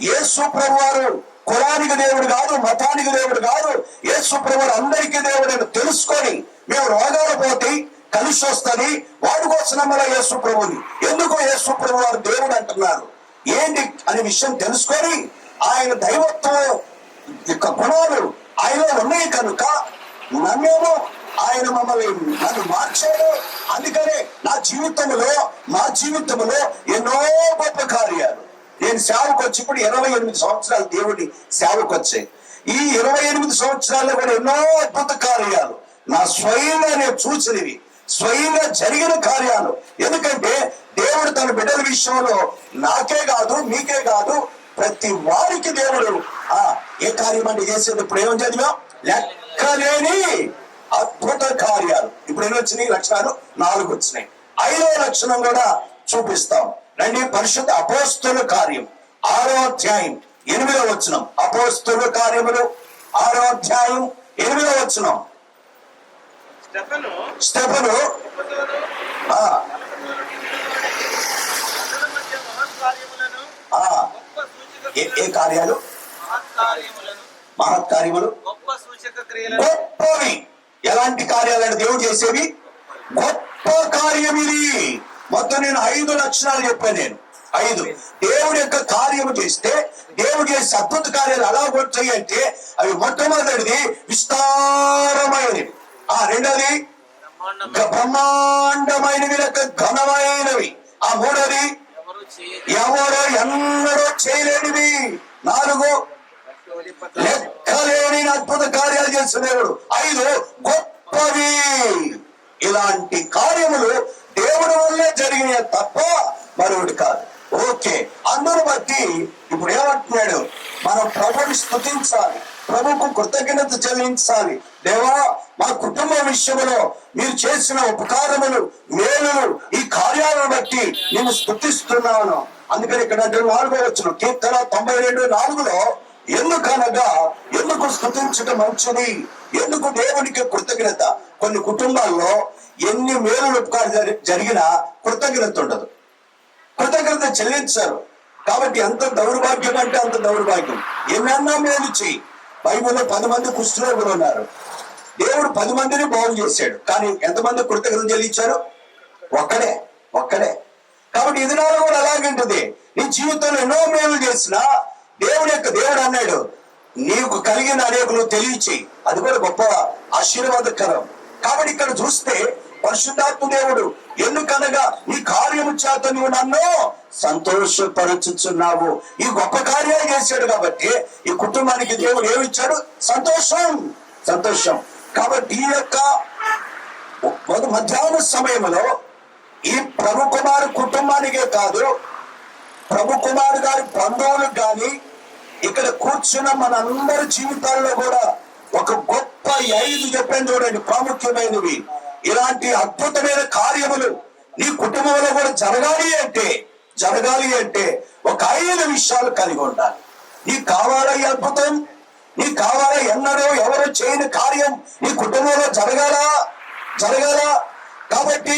యేసు ప్రభు వారు కులానికి దేవుడు కాదు, మతానికి దేవుడు కాదు, యేసు ప్రభువు అందరికీ దేవుడు అని తెలుసుకొని మేము రోగాలు పోతే కలిసి వస్తుంది వాడుకోవచ్చు నమ్మల యేసు ప్రభుని. ఎందుకు యేసు ప్రభు వారు దేవుడు అంటున్నారు ఏంటి అనే విషయం తెలుసుకొని ఆయన దైవత్వం యొక్క గుణాలు ఆయనలో ఉన్నాయి కనుక నన్నేమో ఆయన నన్ను మార్చాడు. అందుకనే మా జీవితంలో ఎన్నో గొప్ప కార్యాలు. నేను సేవకు వచ్చి ఇప్పుడు 28 సంవత్సరాలు దేవుడి సేవకు వచ్చాయి. ఈ 28 సంవత్సరాల్లో కూడా ఎన్నో అద్భుత కార్యాలు నా స్వయంగా నేను చూసినవి, స్వయంగా జరిగిన కార్యాలు. ఎందుకంటే దేవుడు తన బిడ్డల విషయంలో నాకే కాదు, మీకే కాదు, ప్రతి వారికి దేవుడు ఏ కార్యం అంటే చేసేది. ఇప్పుడు ఏమని చదివాం? లెక్కలేని అద్భుత కార్యాలు. ఇప్పుడు ఎన్ని వచ్చినాయి? లక్షణాలు 4 వచ్చినాయి. 5వ లక్షణం కూడా చూపిస్తాం రండి. పరిశుద్ధ అపోస్తుల కార్యం 6వ అధ్యాయం 8వ వచనం. అపోస్తుల కార్యములు 6వ అధ్యాయం 8వ వచనం. స్టెఫను ఏ కార్యాలు? మహత్కార్యములు, గొప్పవి. ఎలాంటి కార్యాలను దేవుడు చేసేవి? గొప్ప కార్యం ఇది. మొత్తం నేను 5 లక్షణాలు చెప్పాను. నేను 5 దేవుడి యొక్క కార్యము చేస్తే దేవుడు చేసే అద్భుత కార్యాలు ఎలా వచ్చాయి అంటే అవి మొట్టమొదటిది విస్తారమైనవి, రెండోది బ్రహ్మాండమైనవి, ఘనమైనవి, మూడోది ఎవరో ఎన్నడూ చేయలేనివి, 4 లెక్కలేని అద్భుత కార్యాలు చేసిన దేవుడు, 5 గొప్పవి. ఇలాంటి కార్యములు దేవుడి వల్లే జరిగినాయి తప్ప మరొకటి కాదు. ఓకే, అందును బట్టి ఇప్పుడు ఏమంటున్నాడు? మనం ప్రభుని స్తుతించాలి, ప్రభుకు కృతజ్ఞత చెల్లించాలి. దేవా, మా కుటుంబ విషయంలో మీరు చేసిన ఉపకారములు, మేలులు, ఈ కార్యాలను బట్టి నేను స్తుతిస్తున్నాను. అందుకని ఇక్కడ 4వ వచనం కీర్తన 92:4లో ఎందుకనగా ఎందుకు స్తుతించడం మంచిది, ఎందుకు దేవునికి కృతజ్ఞత. కొన్ని కుటుంబాల్లో ఎన్ని మేలులు ఉపకారం జరిగినా కృతజ్ఞత ఉండదు, కృతజ్ఞత చెల్లించారు. కాబట్టి ఎంత దౌర్భాగ్యం అంటే అంత దౌర్భాగ్యం. ఏమన్నా మేలు చెయ్యి. బైబిల్లో 10 మంది కుష్ఠరోగులు ఉన్నారు. దేవుడు 10 మందిని బాగు చేశాడు, కానీ ఎంతమంది కృతజ్ఞత చెల్లించారు? ఒక్కడే. కాబట్టి ఇది నాలో కూడా అలాగంటుంది. నీ జీవితంలో ఎన్నో మేలు చేసినా దేవుడు అన్నాడు నీకు కలిగిన అనేకులు తెలియచేయి. అది కూడా గొప్ప ఆశీర్వాదకరం. కాబట్టి ఇక్కడ చూస్తే పరిశుద్ధాత్మ దేవుడు ఎందుకనగా ఈ కార్యము చేత నువ్వు నన్ను సంతోషపరచుచున్నావు. ఈ గొప్ప కార్యాలు చేశాడు కాబట్టి ఈ కుటుంబానికి దేవుడు ఏమిచ్చాడు? సంతోషం. కాబట్టి ఈ యొక్క మధ్యాహ్న సమయంలో ఈ ప్రభు కుమారు కుటుంబానికే కాదు, ప్రభు కుమారు గారి బంధువులకు కానీ ఇక్కడ కూర్చున్న మనందరి జీవితాల్లో కూడా ఒక గొప్ప 5 చెప్పాను చూడండి, ప్రాముఖ్యమైనవి. ఇలాంటి అద్భుతమైన కార్యములు నీ కుటుంబంలో కూడా జరగాలి అంటే ఒక 5 విషయాలు కలిగి ఉండాలి. నీకు కావాలా ఈ అద్భుతం? నీకు కావాలా ఎన్నడూ ఎవరు చేయని కార్యం నీ కుటుంబంలో జరగాల? కాబట్టి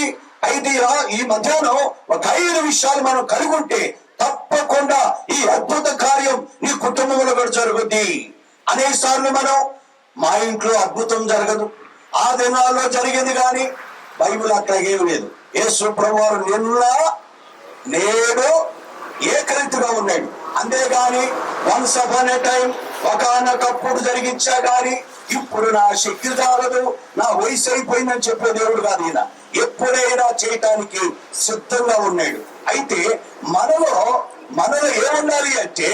ఈ మధ్యాహ్నం ఒక 5 విషయాలు మనం కలిగి ఉంటే తప్పకుండా ఈ అద్భుత కార్యం నీ కుటుంబంలో కూడా జరుగుద్ది. అనేక సార్లు మనం మా ఇంట్లో అద్భుతం జరగదు, ఆ దినాల్లో జరిగింది, కానీ బైబిల్ అట్లా ఏమి లేదు. యేసు ప్రభువారు నిన్న నేడు ఏకరీతిగా ఉన్నాడు. అంతేగాని వన్స్ అపాన్ ఎ టైం ఒకనొకప్పుడు జరిగించా గాని ఇప్పుడు నా శక్తి చాలదు, నా వయసు అయిపోయిందని చెప్పే దేవుడు కాదు. ఈయన ఎప్పుడైనా చేయటానికి సిద్ధంగా ఉన్నాడు. అయితే మనలో ఏముండాలి అంటే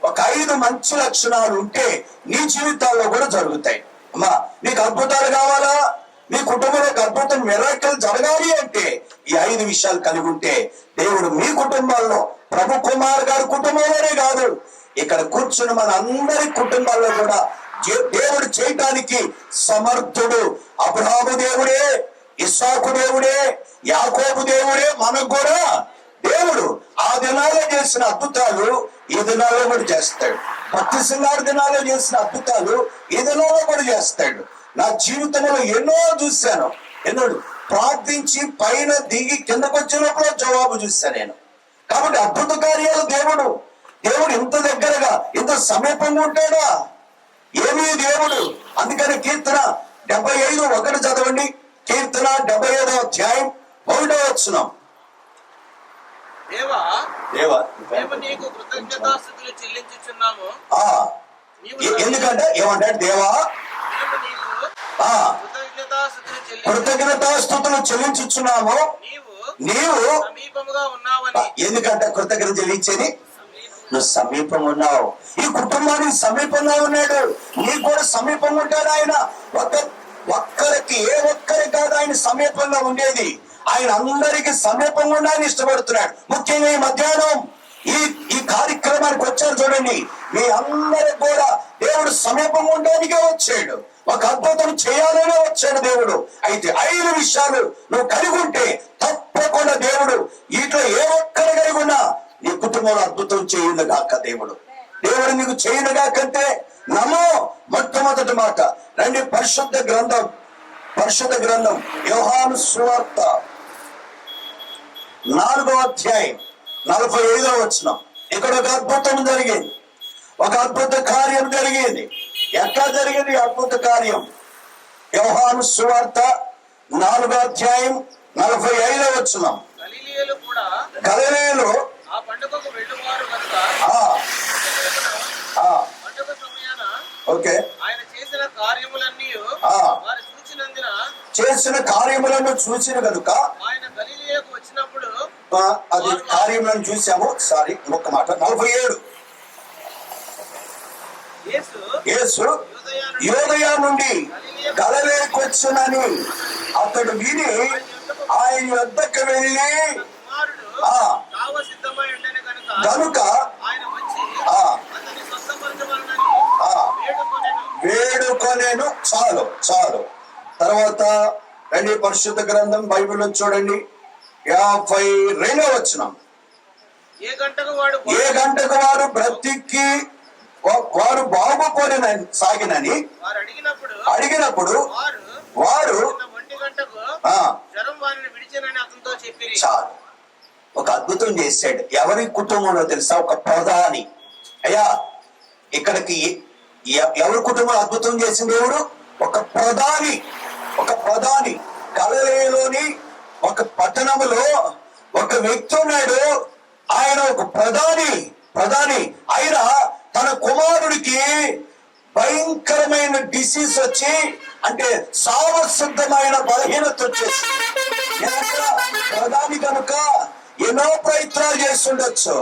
ఒక 5 మంచి లక్షణాలు ఉంటే నీ జీవితాల్లో కూడా జరుగుతాయి. అమ్మా, నీకు అద్భుతాలు కావాలా? నీ కుటుంబంలో అద్భుతం మిరాకిల్ జరగాలి అంటే ఈ 5 విషయాలు కలిగి ఉంటే దేవుడు మీ కుటుంబాల్లో, ప్రభు కుమార్ గారి కుటుంబంలోనే కాదు, ఇక్కడ కూర్చుని మన అందరి కుటుంబాల్లో కూడా దేవుడు చేయటానికి సమర్థుడు. అబ్రహాము దేవుడే, ఇస్సాకు దేవుడే, యాకోబు దేవుడే, మనకు కూడా దేవుడు ఆ దినాల్లో చేసిన అద్భుతాలు ఈ దినాల్లో కూడా చేస్తాడు. భక్తి సింగారు దినాల్లో చేసిన అద్భుతాలు ఈ దినాల్లో కూడా చేస్తాడు. నా జీవితంలో ఎన్నో చూశాను. ప్రార్థించి పైన దిగి కిందకు వచ్చినప్పుడు జవాబు చూశాను నేను. కాబట్టి అద్భుత కార్యాలు దేవుడు దేవుడు ఇంత దగ్గరగా ఇంత సమీపంగా ఉంటాడా? ఏమీ దేవుడు. అందుకని కీర్తన 75:1 చదవండి. కీర్తన 75వ అధ్యాయం 1వ వచనం. దేవా దేవా మేము నీకు కృతజ్ఞతాస్తుతులు చెల్లించుచున్నాము. ఎందుకంటే ఏమంటాడు? దేవా మేము నీకు కృతజ్ఞతాస్తుతులు చెల్లించుచున్నాము, నీవు సమీపముగా ఉన్నావని. ఎందుకంటే కృతజ్ఞత చెల్లించేది నువ్వు సమీపంగా ఉన్నావు. ఈ కుటుంబానికి సమీపంగా ఉన్నాడు. నీకు కూడా సమీపంగా ఉంటాడు ఆయన. ఒక్కరికి ఏ ఒక్కరికి కాదు ఆయన సమీపంగా ఉండేది. ఆయన అందరికి సమీపంగా ఉండాలని ఇష్టపడుతున్నాడు. ముఖ్యంగా ఈ మధ్యాహ్నం ఈ కార్యక్రమానికి వచ్చారు చూడండి. మీ అందరికి కూడా దేవుడు సమీపంగా ఉండడానికే వచ్చాడు. ఒక అద్భుతం చేయాలనే వచ్చాడు దేవుడు. అయితే 5 విషయాలు నువ్వు కలిగి ఉంటే తప్పకుండా దేవుడు వీటిలో ఏ ఒక్కరు కలిగి ఉన్నా నీ కుటుంబంలో అద్భుతం చేయునుగాక. దేవుడు నీకు చేయునుగాకంటే నమో. మొట్టమొదటి మాట రండి, పరిశుద్ధ గ్రంథం యోహాను సువార్త 4వ అధ్యాయం 45వ వచనం. ఇక్కడ ఒక అద్భుతం జరిగింది, ఒక అద్భుత కార్యం జరిగింది. ఎట్లా జరిగింది అద్భుత కార్యం? యోహాను సువార్త 4వ అధ్యాయం 45వ వచనం. గలిలయలో ఆ పండుగకు వెళ్ళువారు కనుక పండుగ సమయాన ఓకే ఆయన చేసిన కార్యములన్నీ వారు చేసిన కార్యములను చూసిన కనుక ఆయన గలిలయకు వచ్చినప్పుడు అది కార్యములను చూసాము. సారీ ఒక్క మాట. 47 యేసు యోదయ నుండి గలిలయకు వచ్చునని అతడు విని ఆయన వద్దకు వెళ్ళి కనుక వేడుకొనేను. చాలు. తర్వాత రండి, పరిశుద్ధ గ్రంథం బైబిల్ చూడండి 52వ వచనం. ఏ గంటకు వారు బ్రతికి వారు బాగుపడి సాగినని అడిగినప్పుడు వారు చాలు. ఒక అద్భుతం చేశాడు. ఎవరి కుటుంబంలో తెలుసా? ఒక ప్రధాని. అయ్యా ఇక్కడికి ఎవరి కుటుంబం అద్భుతం చేసిన దేవుడు? ఒక ప్రధాని గలిలయలోని ఒక పట్టణంలో ఒక వ్యక్తి ఉన్నాడు. ఆయన ఒక ప్రధాని. ఆయన తన కుమారుడికి భయంకరమైన డిసీజ్ వచ్చి, అంటే సావసిద్ధమైన బలహీనత వచ్చేసి, ప్రధాని కనుక ఎన్నో ప్రయత్నాలు చేస్తుండొచ్చు,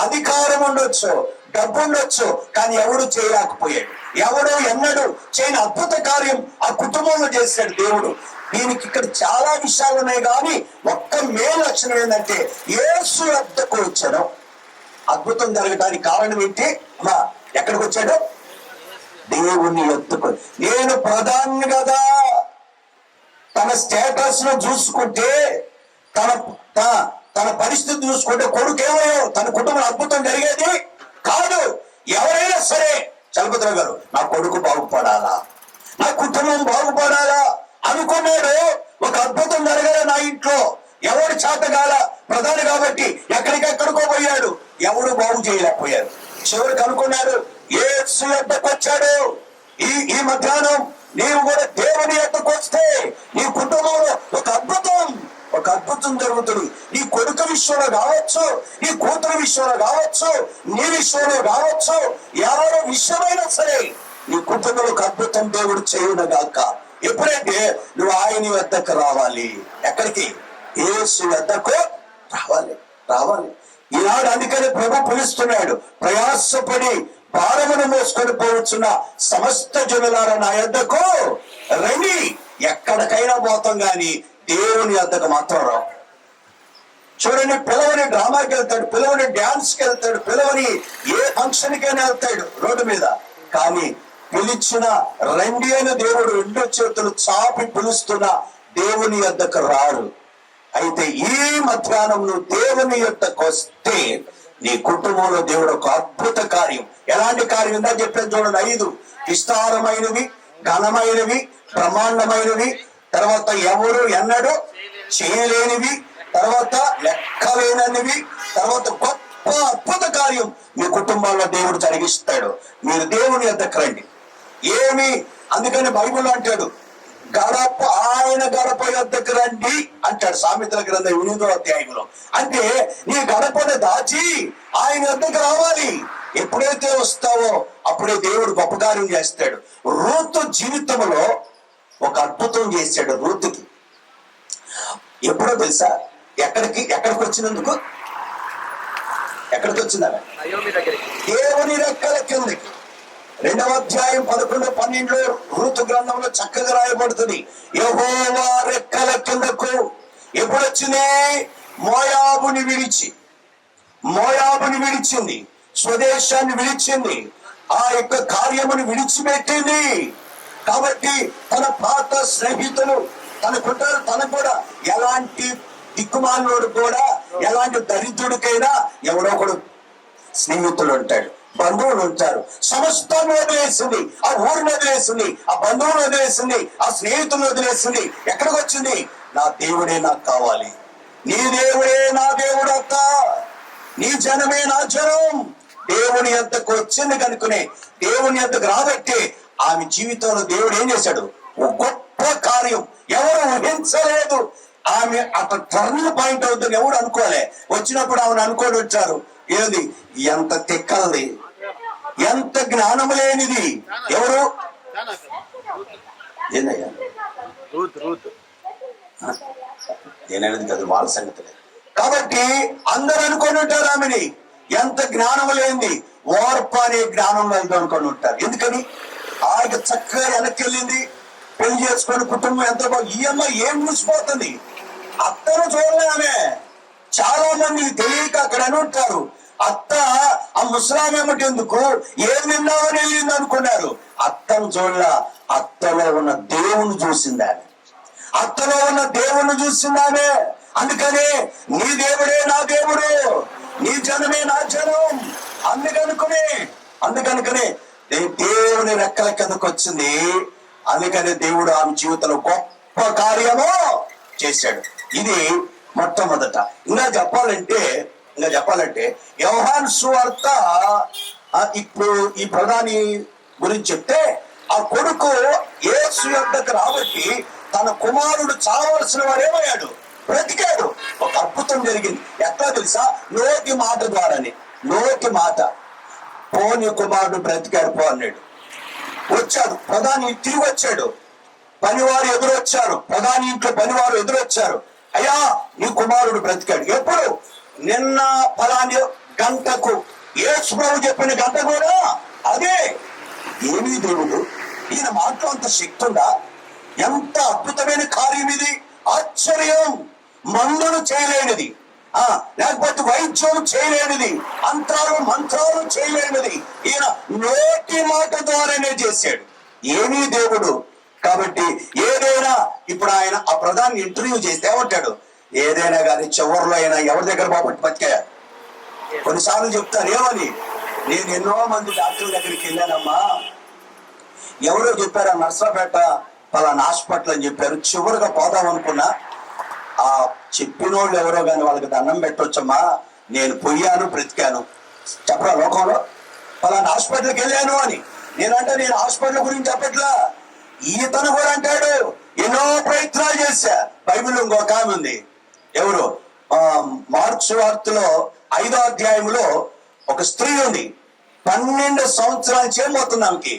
అధికారం ఉండొచ్చు, డబ్బు ఉండొచ్చు, కానీ ఎవడు చేయలేకపోయాడు. ఎవడు ఎన్నడూ చేయని అద్భుత కార్యం ఆ కుటుంబంలో చేశాడు దేవుడు. దీనికి ఇక్కడ చాలా విషయాలు ఉన్నాయి, కానీ ఒక్క మేలు లక్షణం ఏంటంటే యేసు వద్దకు వచ్చాడు. అద్భుతం జరగడానికి కారణం ఏంటి? అమ్మా ఎక్కడికి వచ్చాడు? దేవుని వద్దకు. నేను ప్రధాని కదా, తన స్టేటస్ ను చూసుకుంటే, తన పరిస్థితి చూసుకుంటే కొడుకేమో తన కుటుంబం అద్భుతం జరిగేది కాదు. ఎవరైనా సరే చలపతిరావు గారు, నా కొడుకు బాగుపడాలా, నా కుటుంబం బాగుపడాలా అనుకున్నాడు. ఒక అద్భుతం జరగాలి నా ఇంట్లో. ఎవడు చేతగాల ప్రధాని కాబట్టి ఎక్కడికెక్కడికో పోయాడు, ఎవడు బాగు చేయలేకపోయాడు. చివరికి అనుకున్నాడు యేసు యొద్దకు వచ్చాడు. ఈ మధ్యాహ్నం నీవు కూడా దేవుని యొద్దకు వస్తే నీ కుటుంబంలో ఒక అద్భుతం జరుగుతుంది. నీ కొడుకు విషయంలో కావచ్చు, నీ కూతురు విషయంలో కావచ్చు, నీ విషయంలో కావచ్చు, ఎవరి విషయమైనా సరే నీ కుటుంబంలో ఒక అద్భుతం దేవుడు చేయునుగాక. ఎప్పుడంటే నువ్వు ఆయన వద్దకు రావాలి. ఎక్కడికి? యేసు వద్దకు రావాలి. ఈనాడు అందుకని ప్రభు పిలుస్తున్నాడు, ప్రయాసపడి భారమును మోసుకొని పోవచ్చున్న సమస్త జనులారా నా యొద్దకు రండి. ఎక్కడికైనా పోతాం గాని దేవుని వద్దకు మాత్రం రావు. చూడండి, పిల్లవని డ్రామాకి వెళ్తాడు, పిల్లవని డాన్స్ కి వెళ్తాడు, పిల్లవని ఏ ఫంక్షన్ కైనా వెళ్తాడు రోడ్డు మీద, కానీ పిలిచిన రండి అని దేవుడు 2 చేతులు చాపి పిలుస్తున్న దేవుని యొద్దకు రాడు. అయితే ఈ మధ్యాహ్నం నువ్వు దేవుని యొద్దకు వస్తే నీ కుటుంబంలో దేవుడు ఒక అద్భుత కార్యం. ఎలాంటి కార్యం ఉందా చెప్పాను చూడండి. 5 విస్తారమైనవి, ఘనమైనవి, బ్రహ్మాండమైనవి, తర్వాత ఎవరు ఎన్నడూ చేయలేనివి, తర్వాత లెక్కలేననివి, తర్వాత గొప్ప గొప్ప అద్భుత కార్యం మీ కుటుంబాల్లో దేవుడు జరిగిస్తాడు. మీరు దేవుని యొద్దకు రండి. ఏమి అందుకని బైబిల్ అంటాడు, ఆయన గడప యొద్దకు రండి అంటాడు సామెతల గ్రంథం 8వ అధ్యాయంలో. అంటే నీ గడపను దాచి ఆయన యొద్దకు రావాలి. ఎప్పుడైతే వస్తావో అప్పుడే దేవుడు గొప్ప కార్యం చేస్తాడు. రూతు జీవితంలో ఒక అద్భుతం చేశాడు. రూతుకి ఎప్పుడో తెలుసా? ఎక్కడికి వచ్చినందుకు? ఎక్కడికి వచ్చిందా? దేవుని రెక్కల కిందకి. 2వ అధ్యాయం 11, 12 రూతు గ్రంథంలో చక్కగా రాయబడుతుంది. యెహోవా రెక్కల కిందకు ఎప్పుడు వచ్చింది? మోయాబుని విడిచింది, స్వదేశాన్ని విడిచింది, ఆ యొక్క కార్యమును విడిచిపెట్టింది. కాబట్టి తన పాత స్నేహితులు తనకుంటారు. తనకు కూడా ఎలాంటి దిక్కుమాలోడు కూడా, ఎలాంటి దరిద్రుడికైనా ఎవడో ఒకడు స్నేహితుడు ఉంటాడు, బంధువులు ఉంటారు. సమస్తాన్ని వదిలేసింది, ఆ ఊరిని వదిలేసింది, ఆ బంధువులు వదిలేసింది, ఆ స్నేహితులను వదిలేసింది. ఎక్కడికి వచ్చింది? నా దేవుడే నాకు కావాలి, నీ దేవుడే నా దేవుడు అక్క, నీ జనమే నా జనం. దేవుని యొద్దకు వచ్చింది కనుకునే దేవుని యొద్దకు రాబట్టి ఆమె జీవితంలో దేవుడు ఏం చేశాడు? ఒక గొప్ప కార్యం ఎవరు ఊహించలేదు. ఆమె అక్కడ టర్నింగ్ పాయింట్ అవుతుంది ఎవడు అనుకోలే. వచ్చినప్పుడు ఆమెను అనుకోని వచ్చారు. ఏది ఎంత తిక్కలది, ఎంత జ్ఞానము లేనిది. ఎవరు? ఏందయ్యా ఏనైనది కదా, వాళ్ళ సంగతి లేదు. కాబట్టి అందరూ అనుకొని ఉంటారు ఆమెని ఎంత జ్ఞానం లేనిది. ఓర్ప అనే జ్ఞానం లేదు అనుకొని ఉంటారు. ఎందుకని? ఆయన చక్కగా వెనక్కి వెళ్ళింది, పెళ్లి చేసుకొని కుటుంబం ఎంత బాగా. ఈ అమ్మాయి ఏం మూసిపోతుంది, అత్తను చూడలే ఆమె. చాలా మంది తెలియక అక్కడ అని ఉంటారు, అత్త ఆ ముసలాం ఏమిటి ఎందుకు, ఏం విన్నామని వెళ్ళింది అనుకున్నారు. అత్తను చూడలా, అత్తలో ఉన్న దేవుని చూసింది ఆమె, అత్తలో ఉన్న దేవుని చూసింది ఆమె. అందుకనే నీ దేవుడే నా దేవుడు, నీ జనమే నా జనం. అందుకనుకునే దేవుని రెక్కల కిందకు వచ్చింది. అందుకనే దేవుడు ఆమె జీవితంలో గొప్ప కార్యము చేశాడు. ఇది మొట్టమొదట. ఇంకా చెప్పాలంటే యోహాను సువార్త ఇప్పుడు ఈ ప్రధాని గురించి చెప్తే, ఆ కొడుకు యేసు యొద్దకు రాబట్టి తన కుమారుడు చావలసిన వాడు ఏమయ్యాడు? బ్రతికాడు. ఒక అద్భుతం జరిగింది. ఎట్లా తెలుసా? నోటి మాట ద్వారానే. నోటి మాట, పోని కుమారుడు బ్రతికాడు పో అన్నాడు. వచ్చాడు ప్రధాని, తిరిగి వచ్చాడు. పనివారు ఎదురొచ్చారు, ప్రధాని ఇంట్లో పనివారు ఎదురొచ్చారు. అయ్యా నీ కుమారుడు బ్రతికాడు. ఎప్పుడు? నిన్న ఫలాని గంటకు, యేసు ప్రభు చెప్పిన గంట కూడా అదే. ఏమీ దేవుడు, ఈయన మాటలో అంత శక్తి ఉందా? ఎంత అద్భుతమైన కార్యం ఇది! ఆశ్చర్యం. మందులు చేయలేనిది, లేకపోతే వైద్యం చేయలేనిది, మంత్రాలు చేయలేనిది ఈయన నోటి మాట ద్వారానే చేశాడు. ఏమీ దేవుడు. కాబట్టి ఏదైనా ఇప్పుడు ఆయన ఆ ప్రధాని ఇంటర్వ్యూ చేస్తే ఏమంటాడు? ఏదైనా కానీ చివరిలో అయినా ఎవరి దగ్గర బాబట్టి బతికాయా? కొన్నిసార్లు చెప్తారు ఏమని, నేను ఎన్నో మంది డాక్టర్ల దగ్గరికి వెళ్ళానమ్మా, ఎవరో చెప్పారు ఆ నర్సరాపేట పలానా హాస్పిటల్ అని చెప్పారు. చివరిగా పోదాం అనుకున్నా, ఆ చెప్పిన వాళ్ళు ఎవరో కానీ వాళ్ళకి దండం పెట్టొచ్చమ్మా, నేను పోయాను బ్రతికాను చెప్పరా లోకంలో, పలానా హాస్పిటల్కి వెళ్ళాను అని. నేను హాస్పిటల్ గురించి చెప్పట్లా, ఈతను కూడా అంటాడు ఎన్నో ప్రయత్నాలు చేశా. బైబిల్లో ఇంకొక ఆమె ఉంది. ఎవరు? మార్క్స్ వార్తలో 5వ అధ్యాయంలో ఒక స్త్రీ ఉంది. 12 సంవత్సరాల చేయబోతుంది, ఆమెకి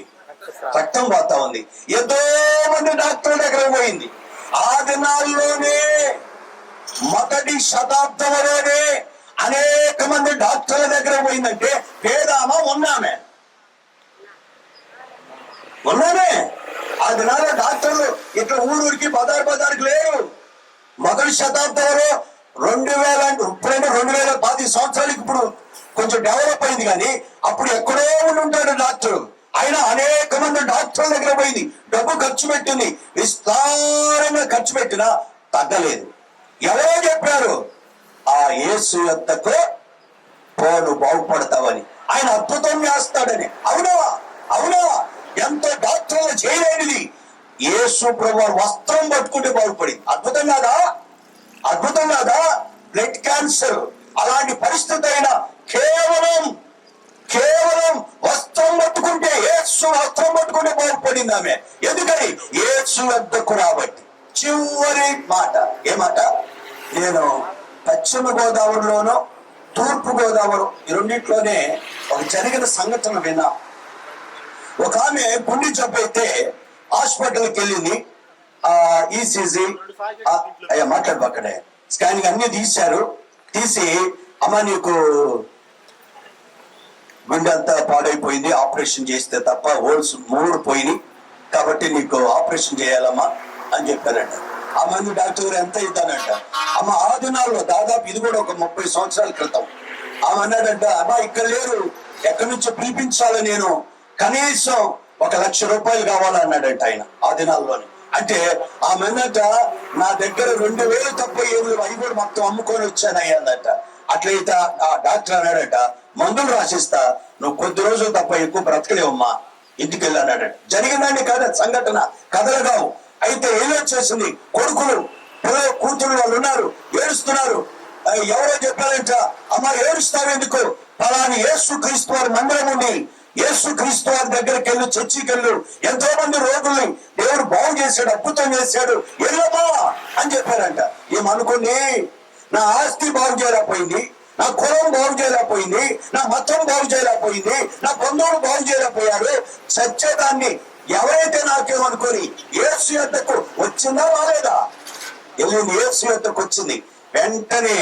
రక్తం పోతా ఉంది. ఎంతో మంది డాక్టర్ల దగ్గర పోయింది. ఆ దినాల్లోనే, మొదటి శతాబ్దంలోనే అనేక మంది డాక్టర్ల దగ్గర పోయిందంటే పేదామా ఉన్నామే? ఆ దినాల్లో డాక్టర్లు ఇట్లా ఊరికి బజార్కి లేరు. మొదటి శతాబ్దంలో 2010 సంవత్సరాలకి ఇప్పుడు కొంచెం డెవలప్ అయింది. కానీ అప్పుడు ఎక్కడో ఉంటాడు డాక్టర్. ఆయన అనేక మంది డాక్టర్ల దగ్గర పోయింది, డబ్బు ఖర్చు పెట్టింది, విస్తారంగా ఖర్చు పెట్టినా తగ్గలేదు. ఎవరో చెప్పారు ఆ యేసు యొద్దకు పోను బాగుపడతావని, ఆయన అద్భుతం చేస్తాడని. అవునా? ఎంతో డాక్టర్లు చేయలేనిది యేసు ప్రభు వస్త్రం పట్టుకుంటే బాగుపడింది. అద్భుతం కాదా? బ్లడ్ క్యాన్సర్ అలాంటి పరిస్థితి అయినా కేవలం వస్త్రం పట్టుకుంటే, యేసు వస్త్రం పట్టుకుంటే బాగుపడింది ఆమె. ఎందుకని? యేసు వద్దకు రాబట్టి. చివరి మాట, ఏ మాట? నేను పశ్చిమ గోదావరిలోనో తూర్పు గోదావరి ఈ రెండింటిలోనే ఒక జరిగిన సంఘటన విన్నా. ఒక ఆమె గుండె జబ్బు అయితే హాస్పిటల్కి వెళ్ళింది. ఈసీజీ అయ్యా మాట్లాడబక్కడే స్కానింగ్ అన్ని తీసి అమ్మ నీకు గుండె అంతా పాడైపోయింది, ఆపరేషన్ చేస్తే తప్ప హోల్స్ 3 పోయినాయి, కాబట్టి నీకు ఆపరేషన్ చేయాలమ్మా అని చెప్పారంట. ఆ మంది డాక్టర్ గారు ఎంత ఇద్దానంట. అమ్మ ఆ దినాల్లో దాదాపు ఇది కూడా ఒక 30 సంవత్సరాల క్రితం ఆమె అన్నాడంట, అమ్మా ఇక్కడ లేరు, ఎక్కడి నుంచో పిలిపించాలి, నేను కనీసం 1,00,000 రూపాయలు కావాలన్నాడంట ఆయన ఆ దినాల్లోనే. అంటే ఆమె అన్నట, నా దగ్గర 2,000 తప్ప ఏమి అవి కూడా మొత్తం అమ్ముకొని వచ్చానయ్యందట. అట్లయితే ఆ డాక్టర్ అన్నాడట, మందులు రాసిస్తా, నువ్వు కొద్ది రోజులు తప్ప ఎక్కువ బ్రతకలేవమ్మా, ఇంటికి వెళ్ళి అన్నాడట. జరిగిందండి కదా సంఘటన, కథలు కావు. అయితే ఏమొచ్చేసింది, కొడుకులు పిల్లలు కూతురు వాళ్ళు ఉన్నారు, ఏడుస్తున్నారు. ఎవరో చెప్పారంట, అమ్మ ఏడుస్తావెందుకు, పలాని యేసు క్రీస్తు వారి మందిరం ఉంది, యేసు క్రీస్తు వారి దగ్గరికి వెళ్ళు, చర్చికి వెళ్ళు, ఎంతో మంది రోగుల్ని దేవుడు బాగు చేశాడు, అద్భుతం చేశాడు, వెళ్ళమ్మా అని చెప్పారంట. ఏమనుకుని, నా ఆస్తి బాగు చేయలేకపోయింది, నా కులం బాగు చేయలేకపోయింది, నా మతం బాగు చేయలేకపోయింది, నా బంధువులు బాగు చేయలేకపోయాడు, సత్యదాన్ని ఎవరైతే నాకేమనుకొని యేసు యొద్దకు వచ్చిందా రాలేదా? వెళ్ళింది, యేసు యొద్దకు వచ్చింది. వెంటనే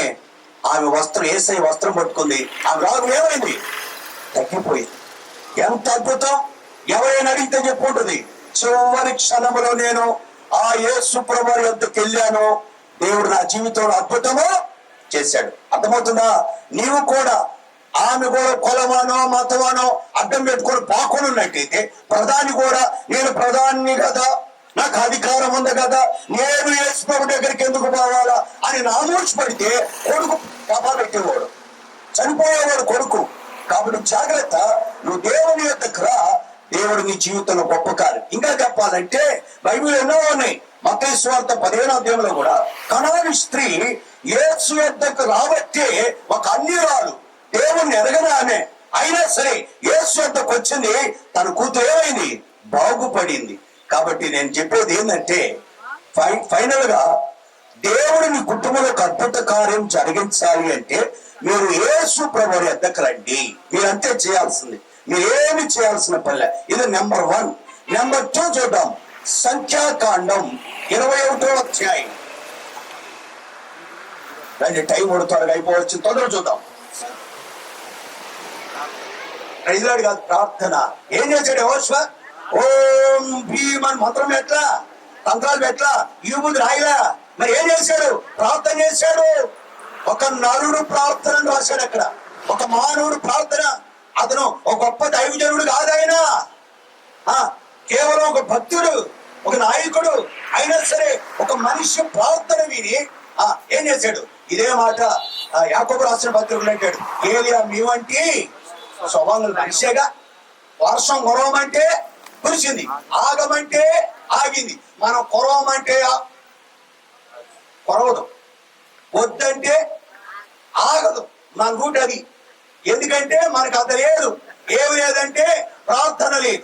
ఆమె వస్త్రం, యేసయ్య వస్త్రం పట్టుకుంది. ఆమె రాగు ఏమైంది? తగ్గిపోయింది. ఎంత అద్భుతం! ఎవరైనా అడిగితే చెప్పుంటుంది, చివరి క్షణంలో నేను ఆ యేసు ప్రభువు యొద్దకు వెళ్ళాను, దేవుడు నా జీవితంలో అద్భుతమో చేశాడు. అర్థమవుతుందా? నీవు కూడా, ఆమె కూడా కులమానో మతమానో అడ్డం పెట్టుకొని పాకొని ఉన్నట్టయితే, ప్రధాని కూడా నేను ప్రధాని కదా, నాకు అధికారం ఉంది కదా, నేను యేసు ప్రభు దగ్గరికి ఎందుకు పోవాలా అని నామూర్చిపడితే కొడుకు కథ పెట్టేవాడు, చనిపోయేవాడు కొడుకు. కాబట్టి జాగ్రత్త, నువ్వు దేవుని యొద్దకు రా, దేవుడు నీ జీవితంలో గొప్ప కార్యం. ఇంకా చెప్పాలంటే బైబిల్ ఎన్నో ఉన్నాయి. మత్తయి సువార్త 15వ అధ్యాయంలో కూడా కనాని స్త్రీ యేసు యొద్దకు రాబట్టే ఒక అన్యురాలు, దేవుణ్ణి ఎరగని ఆమె, అయినా సరే యేసు యొద్దకు వచ్చింది, తన కూతురు ఏమైంది? బాగుపడింది. కాబట్టి నేను చెప్పేది ఏంటంటే, ఫైనల్ గా దేవుడు నీ కుటుంబంలో అద్భుత కార్యం జరిగించాలి అంటే మీరు యేసు ప్రభువు యొద్దకు రండి. మీరంతే చేయాల్సింది, మీరేమి చేయాల్సిన పల్లె. ఇది నెంబర్ 1. నెంబర్ 2 చూద్దాం. సంఖ్యాకాండం 21వ అధ్యాయం. రండి, టైం కూడా త్వరగా అయిపోవచ్చు, తొందరగా చూద్దాం. ప్రైజ్లాడ్ కాదు, ప్రార్థన. ఏం చేశాడు యెహోషువ? ఓం భీమ్ అని మంత్రం ఎట్లా, తంత్రాలు ఎట్లా, ఈ ముందు రాయిలా. మరి ఏం చేశాడు? ప్రార్థన చేశాడు. ఒక నరుడు ప్రార్థన రాశాడు అక్కడ, ఒక మానవుడు ప్రార్థన. అతను ఒక గొప్ప దైవజనుడు కాదు ఆయన, కేవలం ఒక భక్తుడు, ఒక నాయకుడు. అయినా సరే ఒక మనిషి ప్రార్థన విని ఏం చేశాడు? ఇదే మాట యాకోబు రాసిన పత్రికలు అంటాడు, ఏలియా మీ వంటి స్వభావం మనిషేగా, వర్షం కురవమంటే కురిసింది, ఆగమంటే ఆగింది. మనం కురవమంటే కురవదు, వద్దంటే ఆగదు. మన రూట్ అది. ఎందుకంటే మనకు అంత లేదు. ఏమి లేదంటే ప్రార్థన లేదు.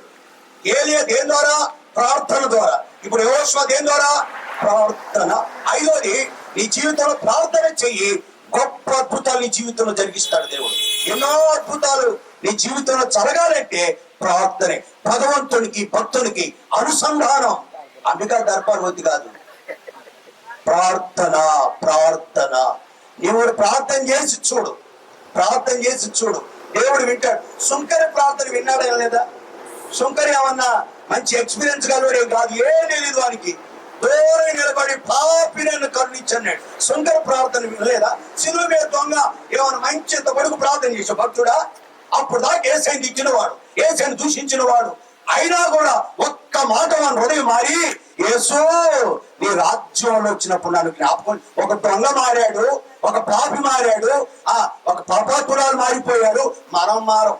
ఏలియా దేని ద్వారా? ప్రార్థన ద్వారా. ఇప్పుడు యెహోషువ దేని ద్వారా? ప్రార్థన. 5వది, నీ జీవితంలో ప్రార్థన చెయ్యి, గొప్ప అద్భుతాలు నీ జీవితంలో జరిగిస్తాడు దేవుడు. ఎన్నో అద్భుతాలు నీ జీవితంలో జరగాలంటే ప్రార్థనే. భగవంతునికి భక్తునికి అనుసంధానం. అంబికా దర్బార్ వద్దు కాదు, ప్రార్థన. ప్రార్థన. నీవు ప్రార్థన చేసి చూడు, ప్రార్థన చేసి చూడు, దేవుడు వింటాడు. శుంకరి ప్రార్థన విన్నాడా లేదా? శుంకరి ఏమన్నా మంచి ఎక్స్పీరియన్స్ కాదు కాదు, ఏం తెలియదు వానికి. దూరం నిలబడి పాపి నన్ను కరుణించన్నాడు. శుంకరి ప్రార్థన వినలేదా? సిలువ మీద దొంగ ఏమన్నా మంచి ఇంత కొడుకు ప్రార్థన చేసే భక్తుడా? అప్పుడు దాకా ఏసైని ఇచ్చినవాడు, ఏసైని దూషించిన వాడు. అయినా కూడా ఒక్క మాట మన హృదయం మారి, యేసు నీ రాజ్యంలో వచ్చినప్పుడు నన్ను జ్ఞాపకం. ఒక దొంగ మారాడు, ఒక పాపి మారాడు, ఒక పాపాత్మురాలు మారిపోయాడు. మనం మారం.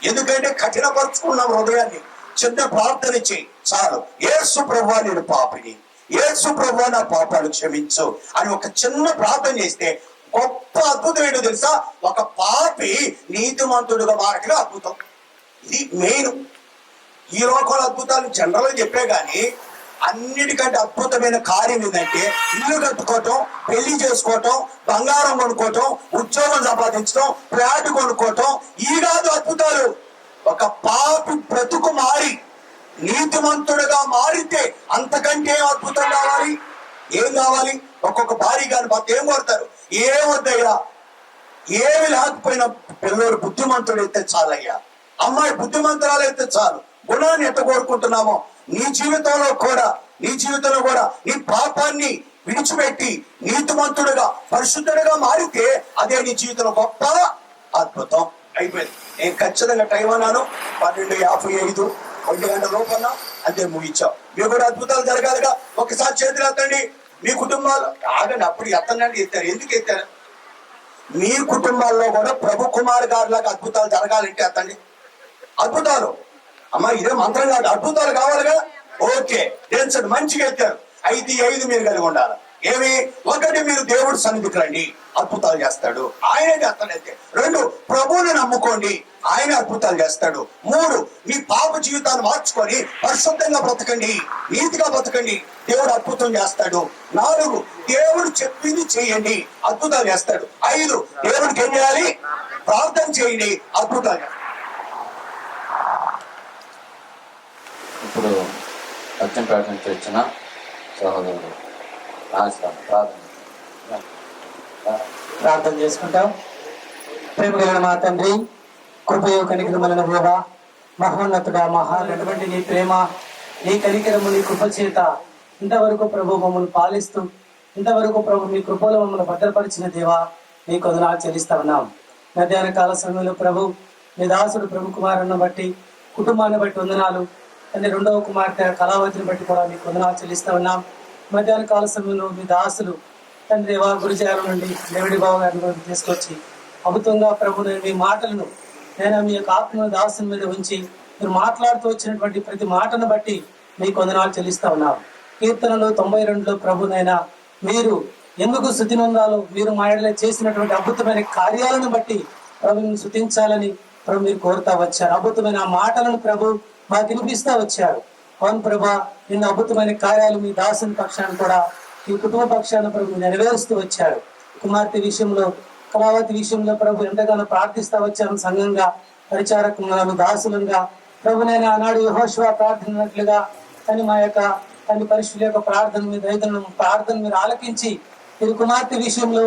ఎందుకంటే కఠినపరుచుకున్నాం హృదయాన్ని. చిన్న ప్రార్థన చేయి చాలు. యేసు ప్రభువా నేను పాపిని, యేసు ప్రభువా నా పాపాలు క్షమించు అని ఒక చిన్న ప్రార్థన చేస్తే గొప్ప అద్భుతం ఏంటో తెలుసా? ఒక పాపి నీతిమంతుడుగా మారటమే అద్భుతం. ఇది మెయిన్. ఈ లోకంలో అద్భుతాలు జనరల్ గా చెప్పే గాని అన్నిటికంటే అద్భుతమైన కార్యం ఏంటంటే ఇల్లు కట్టుకోవటం, పెళ్లి చేసుకోవటం, బంగారం కొనుక్కోవటం, ఉద్యోగం సంపాదించడం, ఫ్లాట్ కొనుక్కోవటం. ఈ కాదు అద్భుతాలు. ఒక పాపి బ్రతుకు మారి నీతిమంతుడుగా మారితే అంతకంటే ఏం అద్భుతం కావాలి? ఏం కావాలి? ఒక్కొక్క భార్య కాని భర్త ఏం కోరుతారు? ఏమొద్దయ్యా, ఏమి లేకపోయినా పిల్లలు బుద్ధిమంతుడైతే చాలయ్యా, అమ్మాయి బుద్ధిమంతురాలైతే చాలు. గుణాన్ని ఎంత కోరుకుంటున్నామో నీ జీవితంలో కూడా నీ పాపాన్ని విడిచిపెట్టి నీతిమంతుడుగా పరిశుద్ధుడుగా మారితే అదే నీ జీవితంలో గొప్ప అద్భుతం. అయిపోయింది. నేను ఖచ్చితంగా టైం అన్నాను 12:55 1 గంట లోపల అంతే ముగించాం. మీకు కూడా అద్భుతాలు జరగాలిగా. ఒకసారి చేతులు ఎత్తండి. మీ కుటుంబాలు ఆగండి. అప్పుడు ఎత్తండి ఎత్తారు. ఎందుకు ఎత్తారు? మీ కుటుంబాల్లో కూడా ప్రభు కుమార్ గారి లాగా అద్భుతాలు జరగాలంటే ఎత్తండి. అద్భుతాలు అమ్మా, ఇదే మంత్రం కాదు, అద్భుతాలు కావాలిగా. ఓకే, టెన్షన్ మంచిగా ఎత్తారు. 5 మీరు కలిగి ఉండాలి. ఏమి? 1 మీరు దేవుడు సన్నిధికి రండి, అద్భుతాలు చేస్తాడు, ఆయనే చేస్తాడైతే. 2 ప్రభువుని నమ్ముకోండి, ఆయన అద్భుతాలు చేస్తాడు. 3 మీ పాప జీవితాన్ని మార్చుకొని పరిశుద్ధంగా బ్రతకండి, నీతిగా బ్రతకండి, దేవుడు అద్భుతం చేస్తాడు. 4 దేవుడు చెప్పింది చేయండి, అద్భుతాలు చేస్తాడు. 5 దేవుడికి ఏం చేయాలి? ప్రార్థన చేయండి, అద్భుతాలు చేస్తాడు. ఇప్పుడు సత్యంపేట నుంచి వచ్చిన సహోదరుడు ప్రార్థన చేసుకుంటాం. ప్రేమ కలిగిన మా తండ్రి, కృపయో కనికరమైన దేవా, మహోన్నతుడా, మహానటువంటి నీ ప్రేమ, నీ కనికరము, నీ కృప చేత ఇంతవరకు ప్రభు మమ్మల్ని పాలిస్తూ, ఇంతవరకు ప్రభు మీ కృపలో మమ్మల్ని భద్రపరిచిన దేవా, నీకు వందనాలు చెల్లిస్తా ఉన్నాం. మధ్యాహ్న కాల సమయంలో ప్రభు మీ దాసుడు ప్రభు కుమారుని బట్టి, కుటుంబాన్ని బట్టి వందనాలు. తండ్రి 2వ కుమార్తె కళావతిని బట్టి కూడా మీకు వందనాలు చెల్లిస్తా ఉన్నాం. మధ్యాహ్న కాల సమయంలో మీ దాసులు తండ్రి దేవా గురుజాల నుండి దేవుడి బాబు గారిని తీసుకొచ్చి అద్భుతంగా ప్రభు మీ మాటలను నేను మీ యొక్క ఆత్మ దాసుని మీద ఉంచి మీరు మాట్లాడుతూ వచ్చినటువంటి ప్రతి మాటను బట్టి మీకు వందనాలు చెల్లిస్తా ఉన్నాం. కీర్తనలో 92లో ప్రభునైనా మీరు ఎందుకు స్తుతి నొందాలో, మీరు మా ఎడల చేసినటువంటి అద్భుతమైన కార్యాలను బట్టి ప్రభుని స్తుతించాలని ప్రభు మీరు కోరుతా వచ్చారు. అద్భుతమైన మాటలను ప్రభు మాకు వినిపిస్తా వచ్చారు. అవును ప్రభా, నిన్న అద్భుతమైన కార్యాలు మీ దాసుని పక్షాన్ని కూడా ఈ కుటుంబ పక్షాన్ని ప్రభు నెరవేరుస్తూ వచ్చారు. కుమార్తె విషయంలో, కళావతి విషయంలో ప్రభు ఎంతగానో ప్రార్థిస్తా వచ్చారు. సంఘంగా, పరిచారకంగా, మీ దాసులంగా ప్రభునైనా ఆనాడు యెహోషువ ప్రార్థనట్లుగా కానీ మా యొక్క తండ్రి పరిశుద్ధుల యొక్క ప్రార్థన మీ ప్రార్థన మీరు ఆలకించి మీరు కుమార్తె విషయంలో,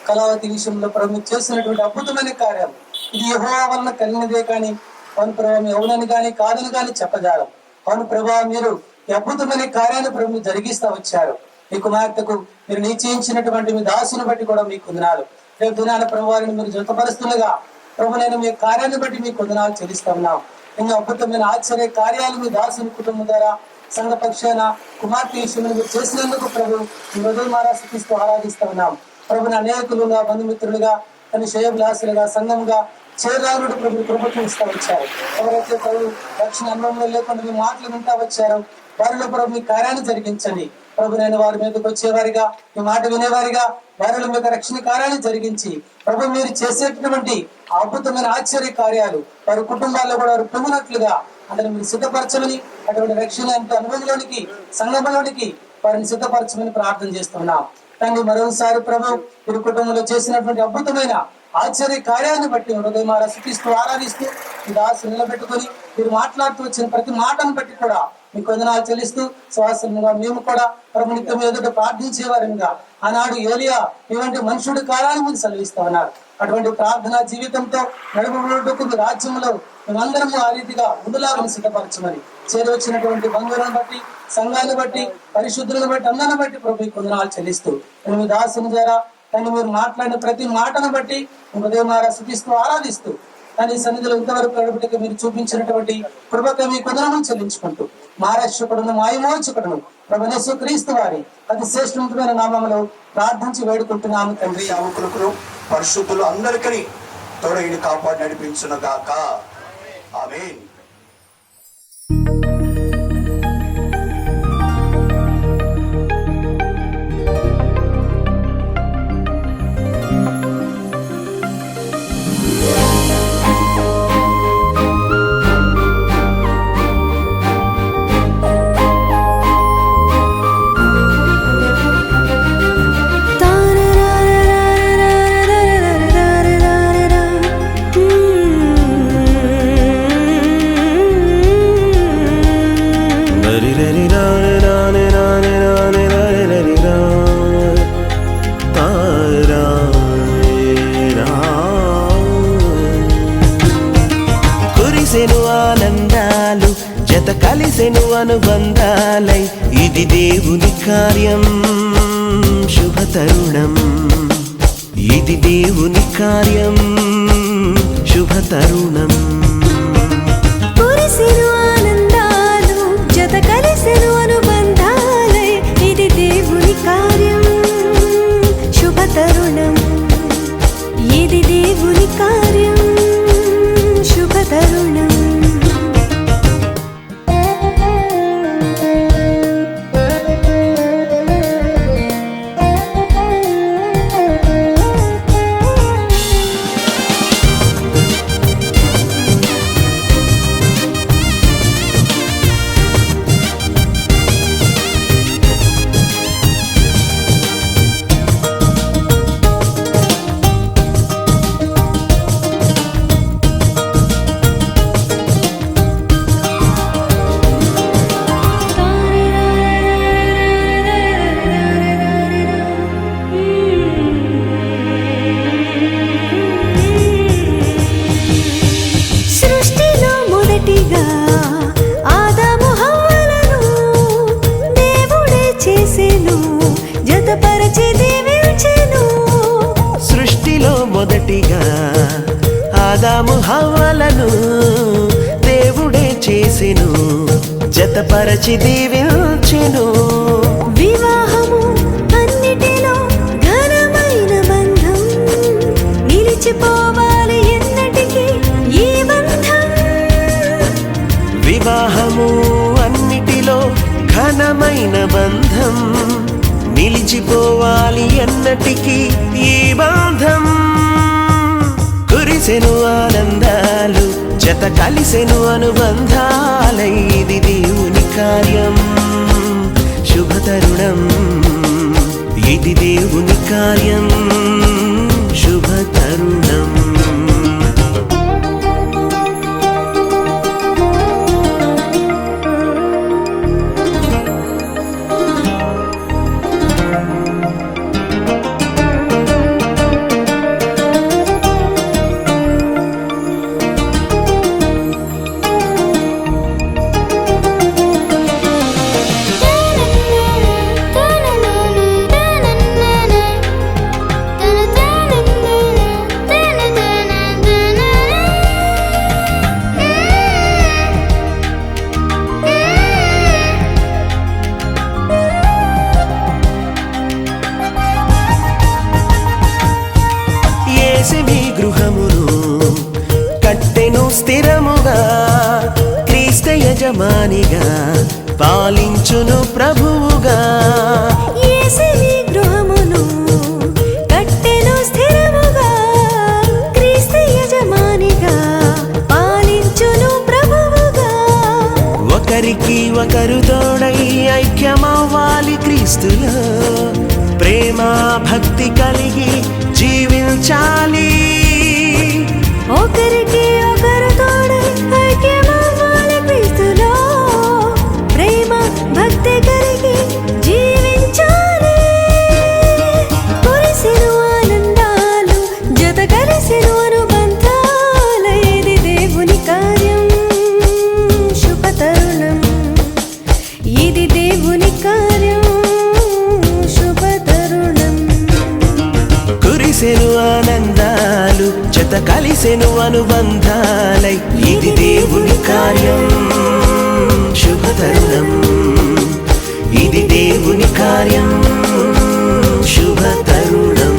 కళావతి విషయంలో ప్రభు మీరు చేసినటువంటి అద్భుతమైన కార్యాలు ఇది యెహోవా వలన కలిగినదే కానీ అవును ప్రభావ మీ అవునని కానీ కాదని కానీ చెప్పజాలం. అవును ప్రభావ మీరు అద్భుతమైన కార్యాన్ని ప్రభు జరిగిస్తా వచ్చారు. మీ కుమార్తెకు మీరు నిశ్చయించినటువంటి మీ దాసుని బట్టి కూడా మీకు వందనాలు. రేపు దినాన ప్రభువారిని మీరు జతపరుస్తుండగా ప్రభు నేను మీ కార్యాన్ని బట్టి మీకు వందనాలు చెల్లిస్తా ఉన్నాం. ఎన్నో అద్భుతమైన ఆశ్చర్య కార్యాలు మీ దాసుని కుటుంబం ద్వారా సంఘ పక్షాన కుమార్తె విషయంలో మీరు చేసినందుకు ప్రభు మీ హృదయం ఆరాధిస్తూ ఆరాధిస్తా ఉన్నాం. ప్రభుని అనేకులుగా, బంధుమిత్రులుగా, తన శ్రేయభిలాసులుగా, సంఘంగా చేరాలుడు ప్రభు కృపను ఇస్తా వచ్చారు. ఎవరైతే ప్రభు రక్షణ అనుభవంలో లేకుండా మీ మాటలు వింటా వచ్చారో వారిలో ప్రభు మీ కార్యాన్ని జరిగించండి. ప్రభు నేను వారి మీదకి వచ్చేవారిగా, మీ మాట వినేవారిగా వారిలో మీకు రక్షణ కార్యాన్ని జరిగించి ప్రభు మీరు చేసేటటువంటి అద్భుతమైన ఆశ్చర్య కార్యాలు వారి కుటుంబాల్లో కూడా వారు పొందినట్లుగా అందరూ మీరు సిద్ధపరచమని, అటువంటి రక్షణ అనుభవంలోనికి, సంఘంలోనికి వారిని సిద్ధపరచమని ప్రార్థన చేస్తున్నాం. తండ్రి మరోసారి ప్రభు మీరు కుటుంబంలో చేసినటువంటి అద్భుతమైన ఆశ్చర్య కార్యాన్ని బట్టి హృదయం స్తుతిస్తూ ఆరాధిస్తూ ఈ దాసు నిలబెట్టుకుని మీరు మాట్లాడుతూ వచ్చిన ప్రతి మాటను బట్టి కూడా మీకు వందనాలు చెల్లిస్తూ శ్వాసంగా మేము కూడా ప్రభు నిత్యం ఎదుట ప్రార్థించేవారిగా ఆనాడు ఏలియా ఇటువంటి మనుషుడి కాలాన్ని మీరు సెలవిస్తా ఉన్నారు. అటువంటి ప్రార్థనా జీవితంతో నడుపుకు రాజ్యంలో మేమందరము ఆ రీతిగా ముందులాగా సిద్ధపరచమని చేరి వచ్చినటువంటి బంధువులను బట్టి, సంఘాన్ని బట్టి, పరిశుద్ధులను బట్టి, అందరిని బట్టి ప్రభు వందనాలు చెల్లిస్తూ మీ దాసుని ద్వారా కానీ మీరు మాట్లాడిన ప్రతి మాటను బట్టి హృదయం స్తుతిస్తూ ఆరాధిస్తూ కానీ సన్నిధిలో ఇంతవరకు గడుపుటకు మీరు చూపించినటువంటి కృపకు మీ వందనములు చెల్లించుకుంటూ మా రక్షకుడును మా విమోచకుడును ప్రభువైన యేసుక్రీస్తు వారి అతి శ్రేష్టమైన నామములో ప్రార్థించి వేడుకుంటున్నాము తండ్రి. సేవకులకు, పరిశుద్ధులు అందరికీ తోడైన కాపాడి నడిపించును గాక. ఆమేన్. కురిసెను ఆనందాలు జత కలిసెను అనుబంధాలై ఇది దేవుని కార్యం శుభ తరుణం ఇది దేవుని కార్యం శుభ తరుణం కురిసెను ఆనందాలు జత కలిసెను అనుబంధాలై ఇది దేవుని కార్యం శుభ తరుణం ఇది దేవుని కార్యం శుభ తరుణం సృష్టిలో మొదటిగా ఆదాము హవ్వలను దేవుడే చేసెను జతపరచి దీవించెను సృష్టిలో మొదటిగా ఆదాము హవ్వలను దేవుడే చేసెను జతపరచి దీవించెను వివాహము అన్నిటిలో ఘనమైన బంధం నిలిచిపోవాలి ఎన్నటికీ ఈ బంధం వివాహము అన్నిటిలో ఘనమైన బంధం నిలిచిపోవాలి ఎన్నటికీ ఈ బంధం కురిసెను ఆనందాలు జత కలిసెను అనుబంధాలై ఇది దేవుని కార్యం శుభ తరుణం ఇది దేవుని కార్యం శుభ తరుణం యేసుని గృహమును కట్టెను స్థిరముగా క్రీస్తు యజమానిగా పాలించును ప్రభువుగా యేసుని గృహమును కట్టెను స్థిరముగా క్రీస్తు యజమానిగా పాలించును ప్రభువుగా ఒకరికి ఒకరు తోడై ఐక్యమవ్వాలి క్రీస్తులో ప్రేమ భక్తి కలిగి జీవించాలి ఒకరికి ఒకరు తోడై ఐక్యమవ్వాలి క్రీస్తులో ప్రేమ భక్తి కలిగి జీవించాలి కురిసెను ఆనందాలు జత కలిసెను అనుబంధాలు ఇది దేవుని కార్యం శుభ తరుణం ఇది దేవుని కార్యం శుభ తరుణం కురిసెను ఆనందాలు జత కలిసెను అనుబంధాలై ఇది దేవుని కార్యం శుభ తరుణం ఇది దేవుని కార్యం శుభ తరుణం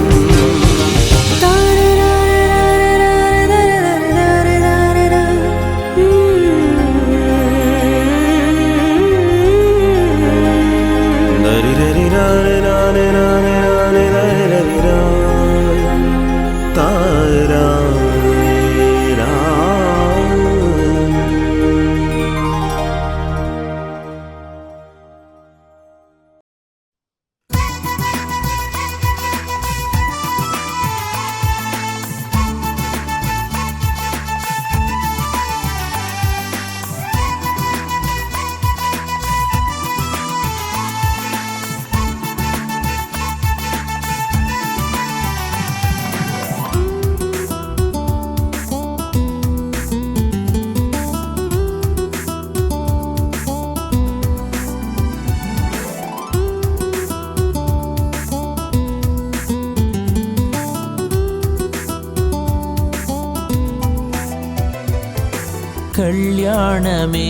కళ్యాణమే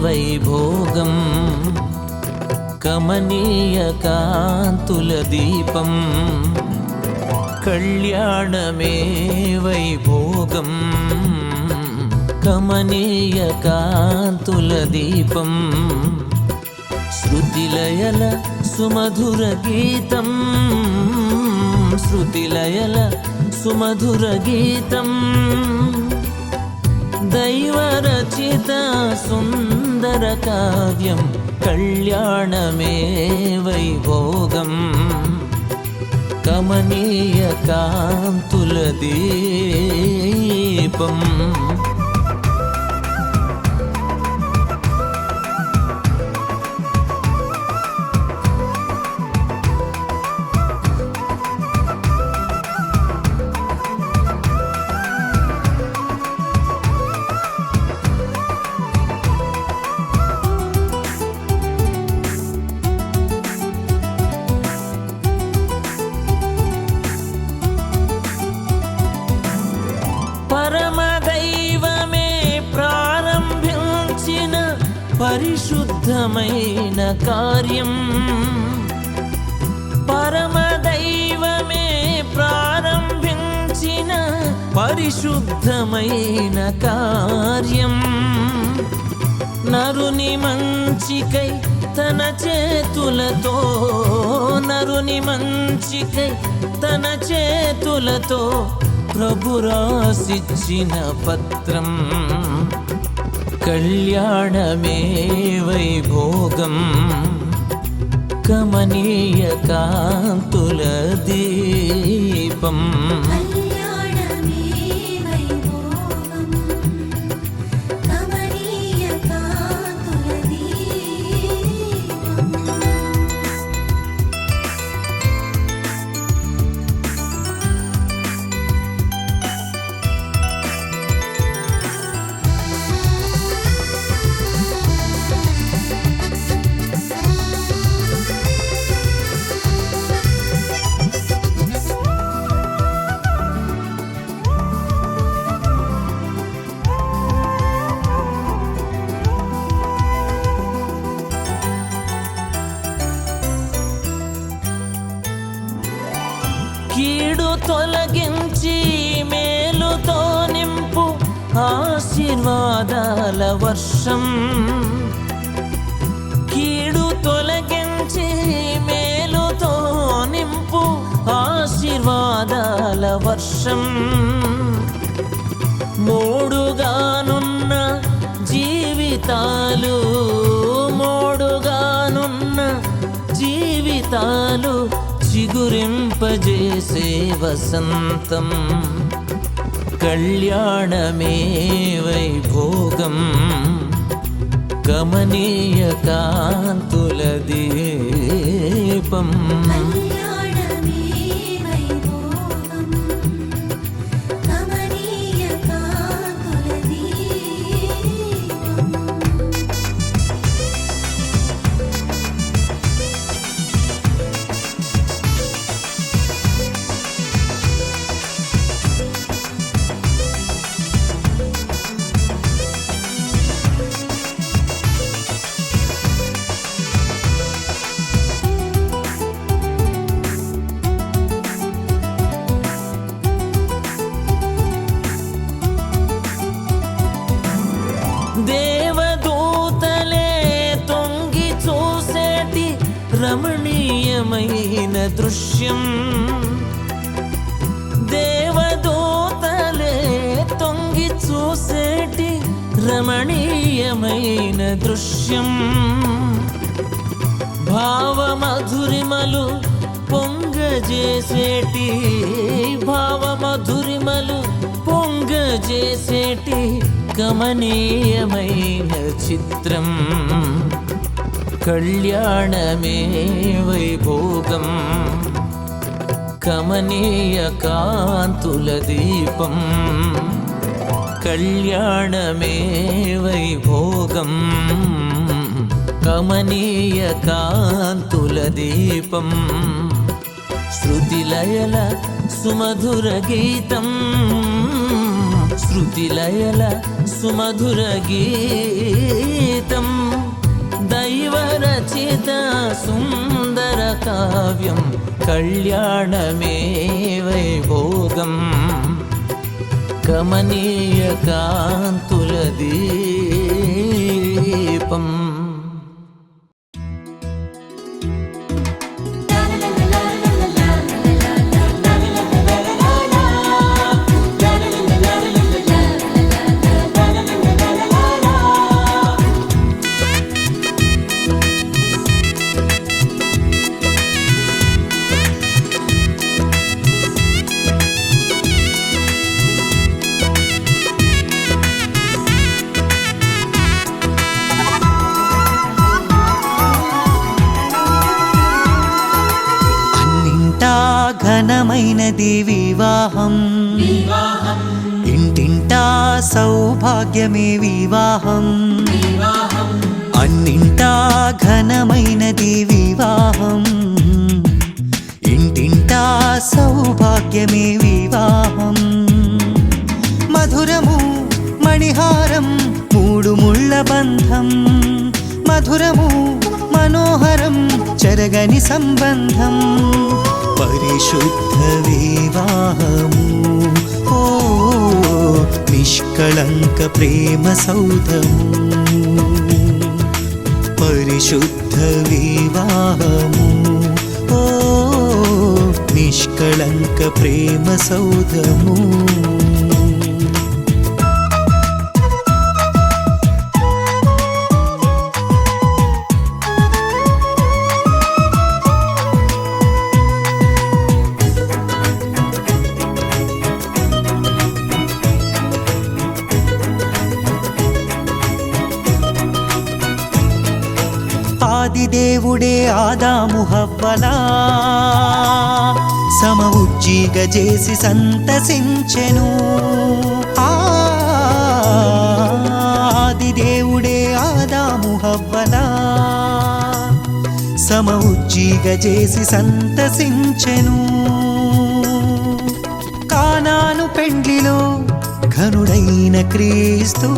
వైభోగం కమనీయ కాంతుల దీపం కళ్యాణమే వైభోగం కమనీయ కాంతుల దీపం శృతిలయల సుమధుర గీతం శృతిలయల సుమధుర గీతం దైవరచిత సుందర కావ్యం కళ్యాణమే వైభోగం కమనీయ కాంతుల దీపం పరమదైవమే ప్రారంభించిన పరిశుద్ధమైన కార్యం పరమదైవమే ప్రారంభించిన పరిశుద్ధమైన కార్యం నరుని మంచికై తన చేతులతో నరుని మంచికై తన చేతులతో ప్రభు రాసిచ్చిన పత్రం కళ్యాణమే వైభోగం కమనీయ కాంతుల దీపం కీడు తొలగించి మేలుతో నింపు ఆశీర్వాదాల వర్షం కీడు తొలగించి మేలుతో నింపు ఆశీర్వాదాల వర్షం మోడుగానున్న జీవితాలు మోడుగానున్న జీవితాలు చిగురింపజేసే వసంతం కళ్యాణమే వైభోగం కమనీయ కాంతుల దీపం దేవదూతలే తొంగి చూసేటి రమణీయమైన దృశ్యం దేవదూతలే తొంగి చూసేటి రమణీయమైన దృశ్యం భావమధురిమలు పొంగజేసేటి భావమధురిమలు పొంగజేసేటి కమనీయమైన చిత్రం కళ్యాణమే వైభోగం కమనీయ కాంతుల దీపం కళ్యాణమే వైభోగం కమనీయ కాంతుల దీపం శృతిలయల సుమధుర గీతం శృతిలయల సుమధుర గీతం దైవరచిత సుందర కావ్యం కళ్యాణమే వైభోగం కమనీయ కాంతుల దీపం. ఘనమైనది వివాహం, ఇంటింటా సౌభాగ్యమే వివాహం. అన్నింటా ఘనమైనది వివాహం, ఇంటింటా సౌభాగ్యమే వివాహం. మధురము మణిహారం మూడు ముళ్ళ బంధం, మధురము మనోహరం చెరగని సంబంధం. పరిశుద్ధ వివాహము ఓ నిష్కళంక ప్రేమ సౌధము. పరిశుద్ధ వివాహము ఓ నిష్కళంక ప్రేమ సౌధము. ఆదిదేవుడే ఆదాము హవ్వలా సమఉజ్జీగ చేసి సంతసించెను. ఆదిదేవుడే ఆదాము హవ్వలా సమఉజ్జీగ చేసి సంతసించెను. కానాను పెండ్లిలో ఘనుడైన క్రీస్తు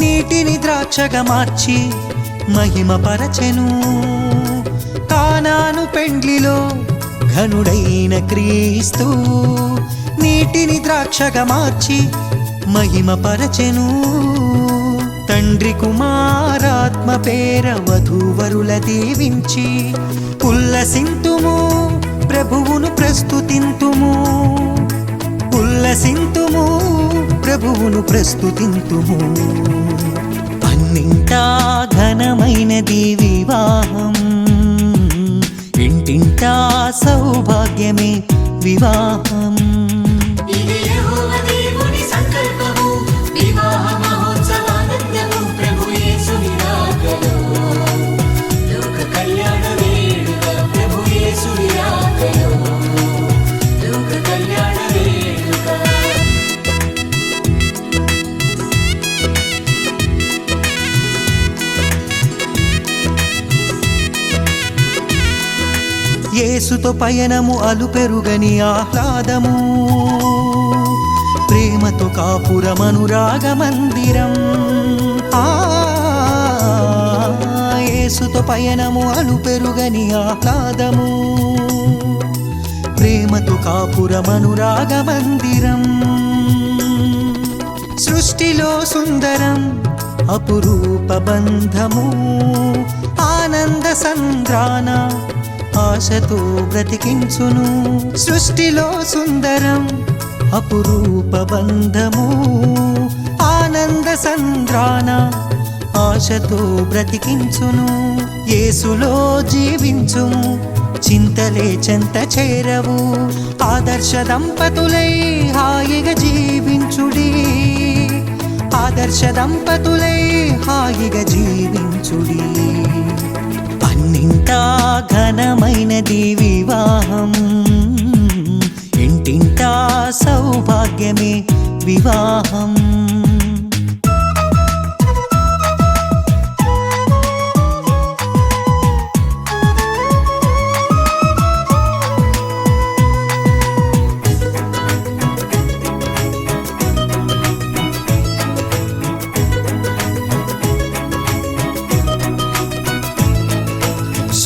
నీటిని ద్రాక్షగా మార్చి మహిమ పరచెను. కానాను పెండ్లిలో ఘనుడైన క్రీస్తు నీటిని ద్రాక్షగా మార్చి మహిమ పరచెను. తండ్రి కుమారాత్మ పేర వధూవరుల దీవించి ఉల్లసింతుము ప్రభువును ప్రస్తుతింతుము. ఉల్లసింతుము ప్రభువును ప్రస్తుతింతుము. అన్నింటా ఘనమైనది వివాహం, ఇంటింటా సౌభాగ్యమే వివాహం. యేసుతో పయనము అలుపెరుగని ఆహ్లాదము, ప్రేమతో కాపురమనురాగ మందిరం. యేసుతో పయనము అలుపెరుగని ఆహ్లాదము, ప్రేమతో కాపురమనురాగ మందిరం. సృష్టిలో సుందరం అపురూప బంధము, ఆనంద సంద్రాన ఆశతో బ్రతికించును. సృష్టిలో సుందరం అపురూప బంధము, ఆనంద సంద్రాన ఆశతో బ్రతికించును. యేసులో జీవించుము చింతలే చెంత చేరవు. ఆదర్శ దంపతులై హాయిగా జీవించుడి, ఆదర్శ దంపతులై హాయిగా జీవించుడి. అన్నింటా ఘనమైనది వివాహం, ఇంటింటా సౌభాగ్యమే వివాహం.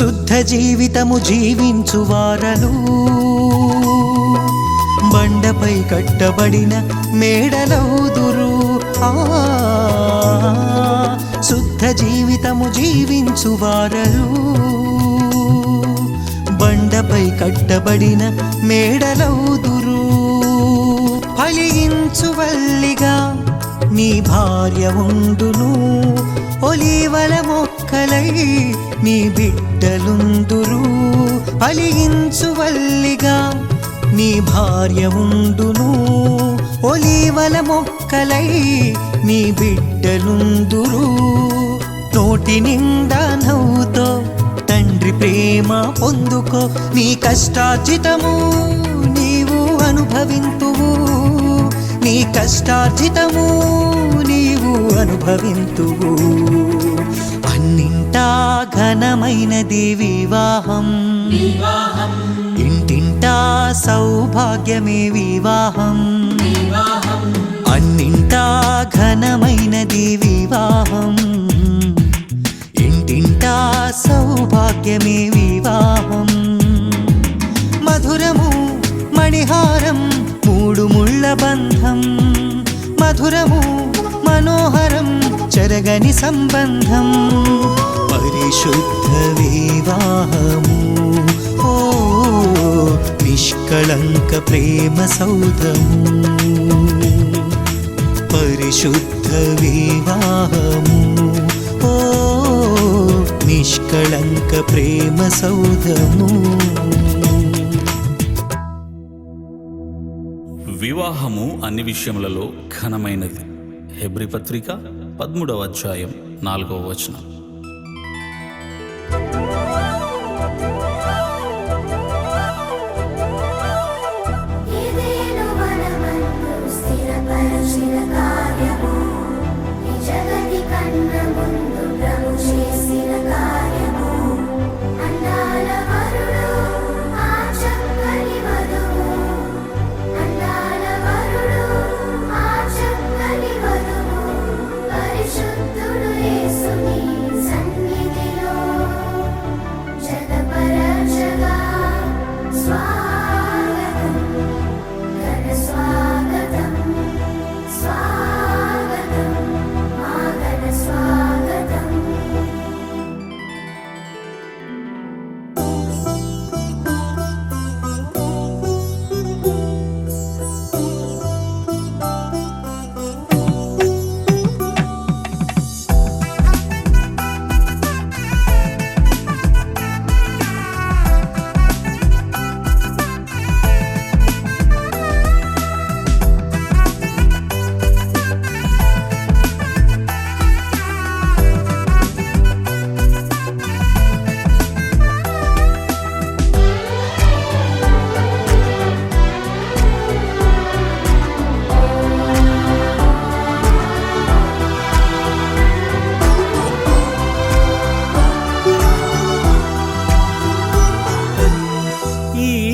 శుద్ధ జీవితము జీవించువారలు బండపై కట్టబడిన మేడలవుదురు. శుద్ధ జీవితము జీవించువారలు బండపై కట్టబడిన మేడలవుదురు. ఫలించువల్లిగా నీ భార్య ఉండును, ఒలీవల మొక్కలై నీ బిడ్డలుందురు. ఫలించువల్లిగా నీ భార్య ఉండును, ఒలీవల మొక్కలై నీ బిడ్డలుందురు. నోటి నిండా నవ్వుతో తండ్రి ప్రేమ పొందుకో, నీ కష్టార్జితము నీవు అనుభవింతువు, నీ కష్టార్జితము నీవు అనుభవింతువు. అన్నింటా ఘనమైనది వివాహం, ఇంటింటా సౌభాగ్యమే వివాహం. అన్నింటా ఘనమైనది వివాహం, ఇంటింటా సౌభాగ్యమే వివాహం. మధురము మణిహారం మూడు ముళ్ళ బంధం, మధురము మనోహరం చెరగని సంబంధం. పరిశుద్ధ వివాహము ఓ నిష్కళంక ప్రేమ సౌధము. పరిశుద్ధ వివాహము ఓ నిష్కళంక ప్రేమ సౌధము. వివాహము అన్ని విషయములలో ఘనమైనది. హెబ్రీ పత్రిక 13వ అధ్యాయం 4వ వచనం.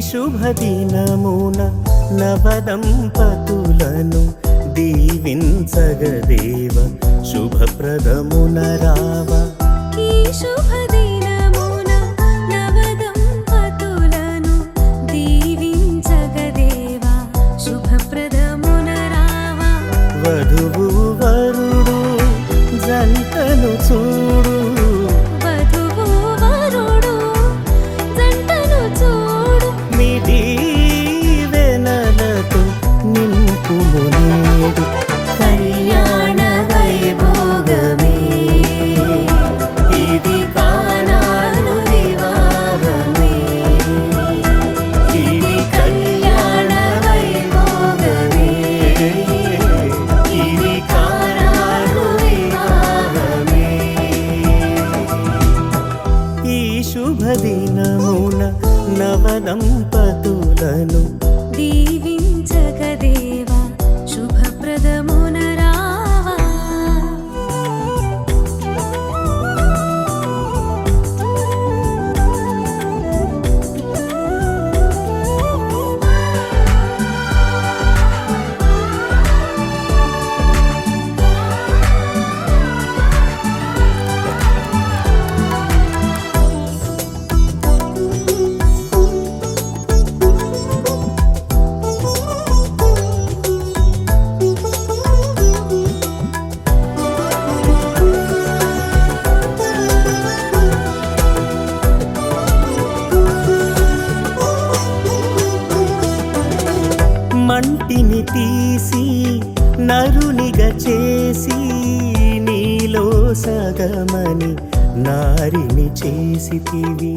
శుభదినమున నవదంపతులను దీవించగదేవ శుభప్రదమున రావ. ఈ శుభదినమున నవదంపతులను దీవించగదేవ శుభప్రదమున రావ. వధువు వరుడు జంటను చూడు, దీవెనలతో నింపుము నేడు కళ్యాణ వైభోగమే. ఇది కానాను వివాహమే, ఇది కళ్యాణ వైభోగమే, ఇది కానాను వివాహమే. ఈ శుభదినమున నవదంపతులను దీవించగదేవా శుభప్రదమున రావా. మంటిని తీసి నరునిగా చేసి నీలో సగమని నారిని చేసితివి